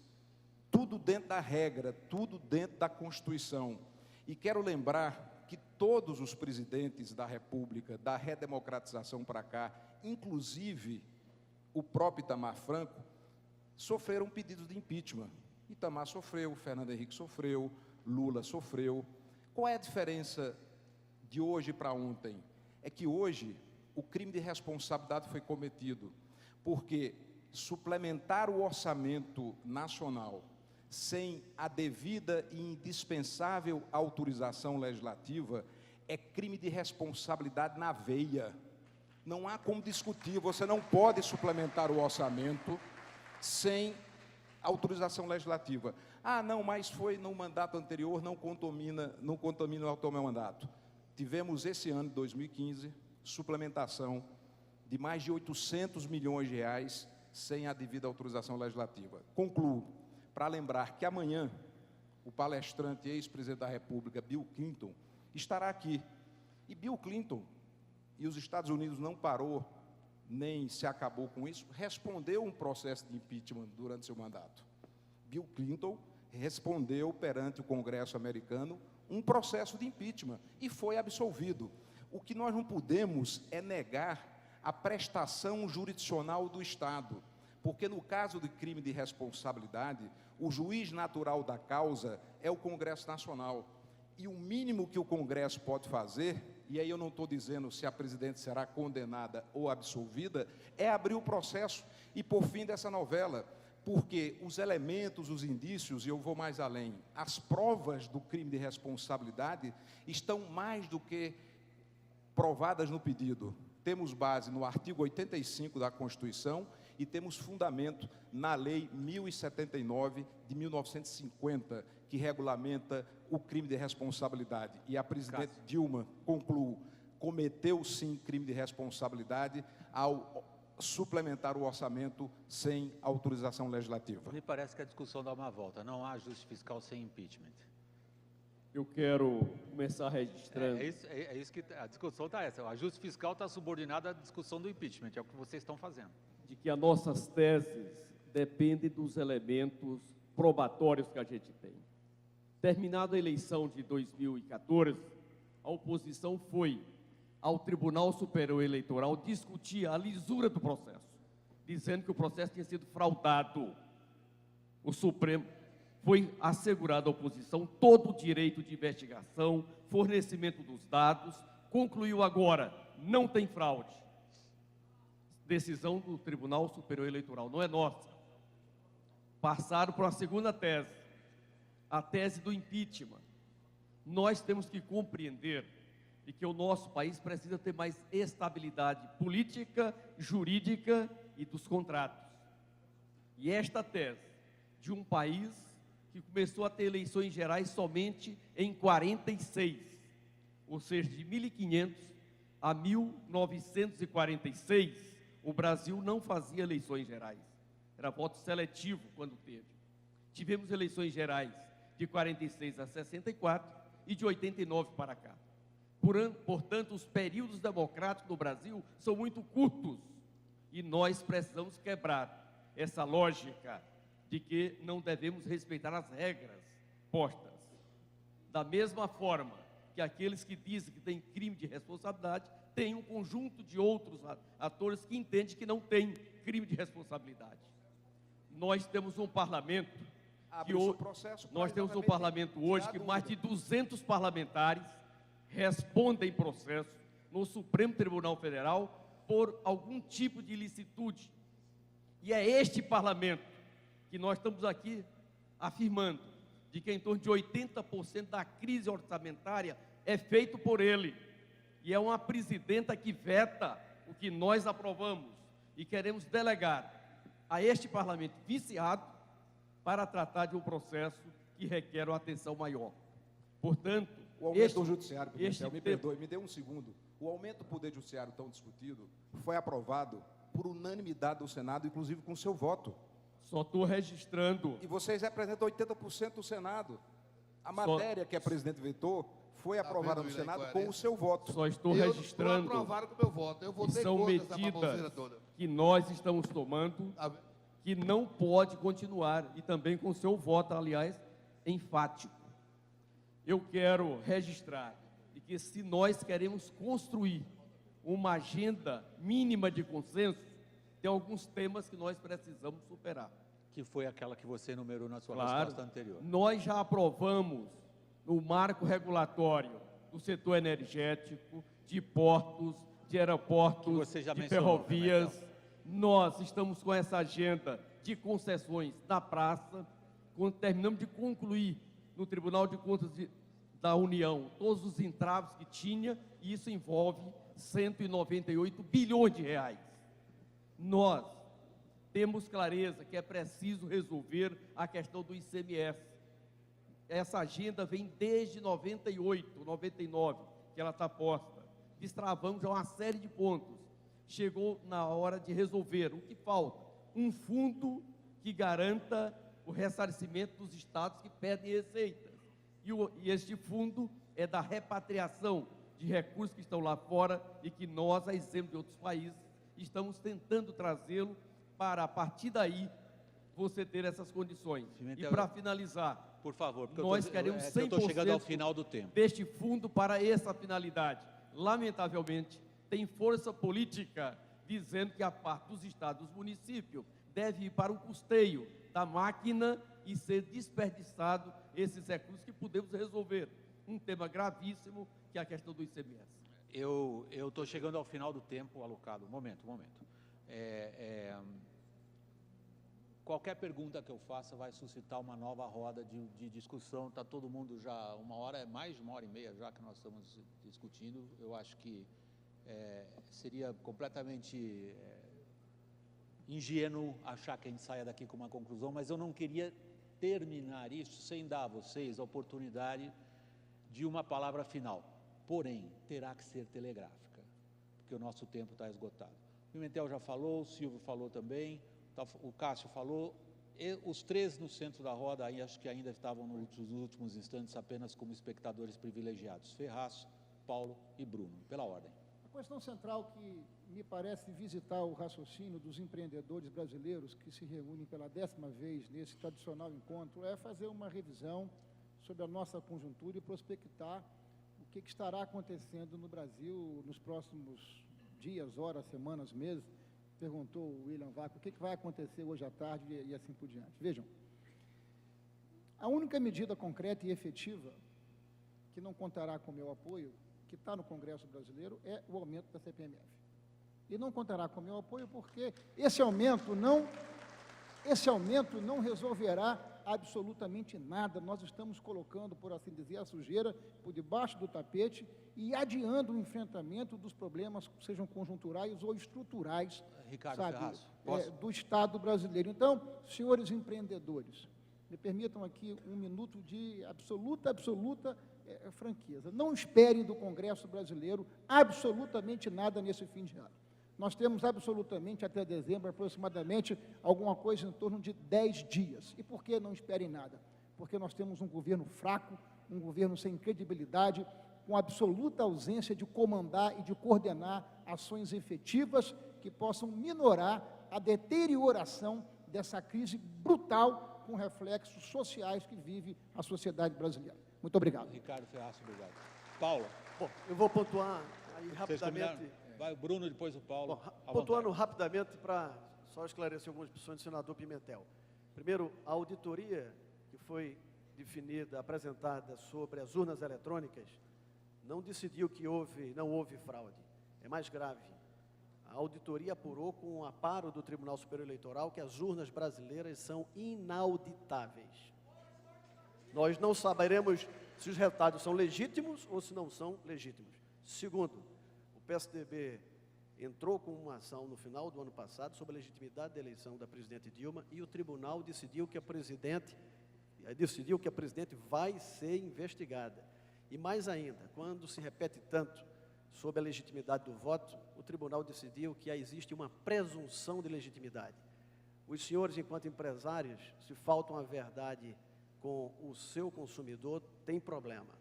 tudo dentro da regra, tudo dentro da Constituição. E quero lembrar que todos os presidentes da República, da redemocratização para cá, inclusive o próprio Itamar Franco, sofreram pedidos de impeachment. Itamar sofreu, Fernando Henrique sofreu, Lula sofreu. Qual é a diferença de hoje para ontem? É que hoje o crime de responsabilidade foi cometido, porque suplementar o orçamento nacional sem a devida e indispensável autorização legislativa é crime de responsabilidade na veia. Não há como discutir, você não pode suplementar o orçamento sem autorização legislativa. Ah, não, mas foi no mandato anterior, não contamina o atual mandato. Tivemos esse ano, 2015, suplementação de mais de 800 milhões de reais sem a devida autorização legislativa. Concluo, para lembrar que amanhã o palestrante ex-presidente da República, Bill Clinton, estará aqui. E Bill Clinton, e os Estados Unidos não parou, nem se acabou com isso, respondeu um processo de impeachment durante seu mandato. Bill Clinton respondeu perante o Congresso americano um processo de impeachment e foi absolvido. O que nós não podemos é negar a prestação jurisdicional do Estado, porque no caso de crime de responsabilidade, o juiz natural da causa é o Congresso Nacional. E o mínimo que o Congresso pode fazer, e aí eu não estou dizendo se a presidente será condenada ou absolvida, é abrir o processo e pôr fim dessa novela, porque os elementos, os indícios, e eu vou mais além, as provas do crime de responsabilidade estão mais do que provadas no pedido. Temos base no artigo 85 da Constituição e temos fundamento na Lei 1079 de 1950, que regulamenta o crime de responsabilidade. E a presidente Dilma, concluo, cometeu sim crime de responsabilidade ao suplementar o orçamento sem autorização legislativa. Me parece que a discussão dá uma volta. Não há ajuste fiscal sem impeachment. Eu quero começar registrando. É isso que a discussão está essa. O ajuste fiscal está subordinado à discussão do impeachment, é o que vocês estão fazendo. De que as nossas teses dependem dos elementos probatórios que a gente tem. Terminada a eleição de 2014, a oposição foi ao Tribunal Superior Eleitoral discutir a lisura do processo, dizendo que o processo tinha sido fraudado. O Supremo foi assegurado à oposição todo o direito de investigação, fornecimento dos dados, concluiu agora, não tem fraude. Decisão do Tribunal Superior Eleitoral, não é nossa. Passaram para a segunda tese, a tese do impeachment. Nós temos que compreender de que o nosso país precisa ter mais estabilidade política, jurídica e dos contratos. E esta tese de um país que começou a ter eleições gerais somente em 46, ou seja, de 1500 a 1946, o Brasil não fazia eleições gerais, era voto seletivo quando teve. Tivemos eleições gerais de 46 a 64 e de 89 para cá. Portanto, os períodos democráticos do Brasil são muito curtos e nós precisamos quebrar essa lógica de que não devemos respeitar as regras postas. Da mesma forma que aqueles que dizem que tem crime de responsabilidade, tem um conjunto de outros atores que entendem que não tem crime de responsabilidade. Nós temos um parlamento hoje que mais de 200 parlamentares respondem processo no Supremo Tribunal Federal por algum tipo de ilicitude. E é este parlamento que nós estamos aqui afirmando de que em torno de 80% da crise orçamentária é feito por ele. E é uma presidenta que veta o que nós aprovamos e queremos delegar a este parlamento viciado para tratar de um processo que requer uma atenção maior. Portanto, o aumento do judiciário, me perdoe, me dê um segundo. O aumento do poder judiciário tão discutido foi aprovado por unanimidade do Senado, inclusive com seu voto. Só estou registrando. E vocês representam 80% do Senado. A matéria que a presidente vetou foi aprovada no Senado com o seu voto. Só estou registrando. Aprovaram com o meu voto. Eu votei são contra essa medidas baboseira toda. que nós estamos tomando, que não pode continuar, e também com o seu voto, aliás, enfático. Eu quero registrar de que se nós queremos construir uma agenda mínima de consenso, tem alguns temas que nós precisamos superar. Que foi aquela que você enumerou na sua Claro, resposta anterior. nós já aprovamos o marco regulatório do setor energético, de portos, de aeroportos, você já de mencionou, ferrovias. Nós estamos com essa agenda de concessões na praça, quando terminamos de concluir no Tribunal de Contas da União todos os entraves que tinha, e isso envolve 198 bilhões de reais. Nós temos clareza que é preciso resolver a questão do ICMS. Essa agenda vem desde 98, 99, que ela está posta. Destravamos já uma série de pontos. Chegou na hora de resolver. O que falta? Um fundo que garanta o ressarcimento dos estados que pedem receitas. E este fundo é da repatriação de recursos que estão lá fora e que nós, a exemplo de outros países, estamos tentando trazê-lo para, a partir daí, você ter essas condições. E para finalizar, por favor, porque nós queremos 100% eu estou chegando ao final do tempo deste fundo para essa finalidade. Lamentavelmente, tem força política dizendo que a parte dos estados, dos municípios, deve ir para o custeio da máquina e ser desperdiçado esses recursos que podemos resolver. Um tema gravíssimo, que é a questão do ICMS. Eu estou chegando ao final do tempo alocado. Um momento. Qualquer pergunta que eu faça vai suscitar uma nova roda de discussão. Está todo mundo já mais de uma hora e meia já que nós estamos discutindo. Eu acho que seria completamente ingênuo achar que a gente saia daqui com uma conclusão, mas eu não queria terminar isso sem dar a vocês a oportunidade de uma palavra final. Porém, terá que ser telegráfica, porque o nosso tempo está esgotado. O Pimentel já falou, o Silvio falou também, o Cássio falou, e os três no centro da roda, aí acho que ainda estavam nos últimos instantes apenas como espectadores privilegiados, Ferraz, Paulo e Bruno, pela ordem. A questão central que me parece visitar o raciocínio dos empreendedores brasileiros que se reúnem pela 10ª vez nesse tradicional encontro é fazer uma revisão sobre a nossa conjuntura e prospectar o que estará acontecendo no Brasil nos próximos dias, horas, semanas, meses. Perguntou o William Vac, o que vai acontecer hoje à tarde e assim por diante. Vejam, a única medida concreta e efetiva que não contará com o meu apoio, que está no Congresso brasileiro, é o aumento da CPMF. E não contará com o meu apoio porque esse aumento não resolverá absolutamente nada. Nós estamos colocando, por assim dizer, a sujeira por debaixo do tapete e adiando o enfrentamento dos problemas, sejam conjunturais ou estruturais, Ricardo Ferraz, do Estado brasileiro. Então, senhores empreendedores, me permitam aqui um minuto de absoluta franqueza. Não esperem do Congresso brasileiro absolutamente nada nesse fim de ano. Nós temos absolutamente até dezembro, aproximadamente, alguma coisa em torno de 10 dias. E por que não esperem nada? Porque nós temos um governo fraco, um governo sem credibilidade, com absoluta ausência de comandar e de coordenar ações efetivas que possam minorar a deterioração dessa crise brutal com reflexos sociais que vive a sociedade brasileira. Muito obrigado. Ricardo Ferraz, obrigado. Paulo. Bom, eu vou pontuar aí rapidamente. Vai o Bruno, depois o Paulo. Bom, pontuando rapidamente para só esclarecer algumas posições do senador Pimentel. Primeiro, a auditoria que foi definida, apresentada sobre as urnas eletrônicas, não decidiu que não houve fraude. É mais grave. A auditoria apurou com o amparo do Tribunal Superior Eleitoral que as urnas brasileiras são inauditáveis. Nós não saberemos se os resultados são legítimos ou se não são legítimos. Segundo, o PSDB entrou com uma ação no final do ano passado sobre a legitimidade da eleição da presidente Dilma e o tribunal decidiu que a presidente vai ser investigada. E mais ainda, quando se repete tanto sobre a legitimidade do voto, o tribunal decidiu que existe uma presunção de legitimidade. Os senhores, enquanto empresários, se faltam a verdade com o seu consumidor, tem problema.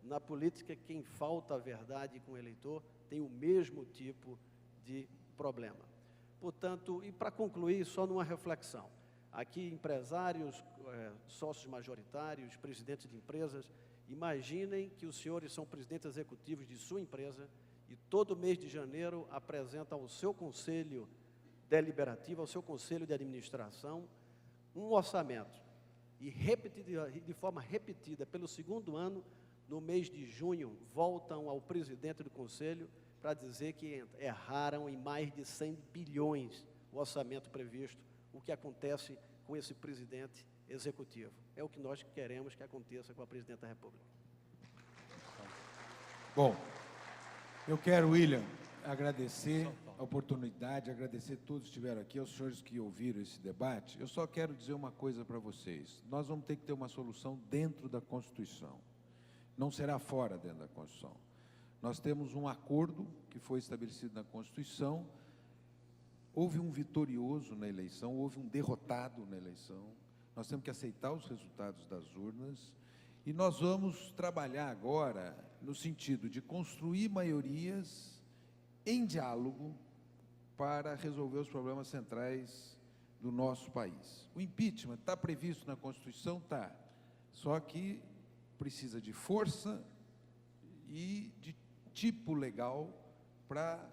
Na política, quem falta a verdade com o eleitor tem o mesmo tipo de problema. Portanto, e para concluir, só numa reflexão, aqui empresários, sócios majoritários, presidentes de empresas, imaginem que os senhores são presidentes executivos de sua empresa e todo mês de janeiro apresentam ao seu conselho deliberativo, ao seu conselho de administração, um orçamento e de forma repetida pelo segundo ano, no mês de junho, voltam ao presidente do conselho para dizer que erraram em mais de 100 bilhões o orçamento previsto, o que acontece com esse presidente executivo. É o que nós queremos que aconteça com a presidente da República. Bom, eu quero, William, agradecer a oportunidade, agradecer a todos que estiveram aqui, aos senhores que ouviram esse debate. Eu só quero dizer uma coisa para vocês. Nós vamos ter que ter uma solução dentro da Constituição. Não será fora dentro da Constituição. Nós temos um acordo que foi estabelecido na Constituição. Houve um vitorioso na eleição, houve um derrotado na eleição. Nós temos que aceitar os resultados das urnas e nós vamos trabalhar agora no sentido de construir maiorias em diálogo para resolver os problemas centrais do nosso país. O impeachment está previsto na Constituição? Está. Só que precisa de força e de tipo legal para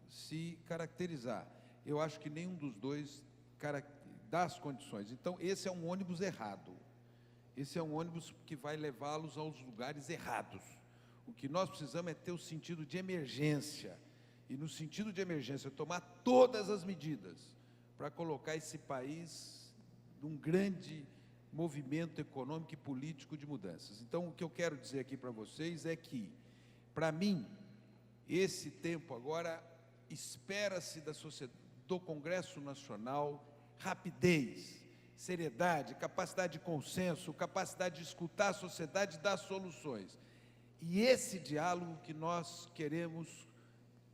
se caracterizar. Eu acho que nenhum dos dois das condições. Então, esse é um ônibus errado. Esse é um ônibus que vai levá-los aos lugares errados. O que nós precisamos é ter o sentido de emergência. E, no sentido de emergência, tomar todas as medidas para colocar esse país num grande movimento econômico e político de mudanças. Então, o que eu quero dizer aqui para vocês é que, para mim, esse tempo agora espera-se do Congresso Nacional rapidez, seriedade, capacidade de consenso, capacidade de escutar a sociedade e dar soluções. E esse diálogo que nós queremos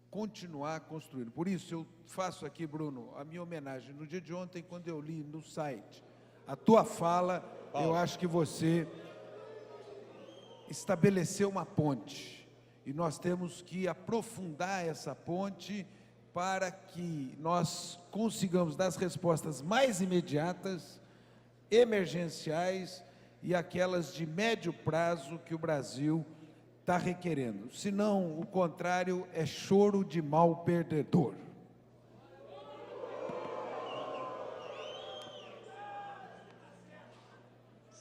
continuar construindo. Por isso, eu faço aqui, Bruno, a minha homenagem. No dia de ontem, quando eu li no site a tua fala, eu acho que você estabeleceu uma ponte. E nós temos que aprofundar essa ponte para que nós consigamos dar as respostas mais imediatas, emergenciais e aquelas de médio prazo que o Brasil está requerendo. Senão, o contrário é choro de mal perdedor.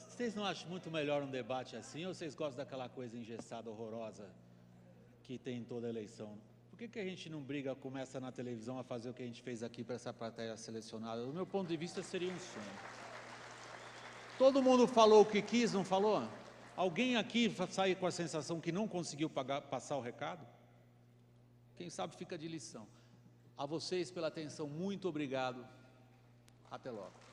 Vocês não acham muito melhor um debate assim, ou vocês gostam daquela coisa engessada, horrorosa, que tem em toda eleição? Por que a gente não briga, começa na televisão a fazer o que a gente fez aqui para essa plateia selecionada? Do meu ponto de vista, seria um sonho. Todo mundo falou o que quis, não falou? Alguém aqui sair com a sensação que não conseguiu passar o recado? Quem sabe fica de lição. A vocês pela atenção, muito obrigado. Até logo.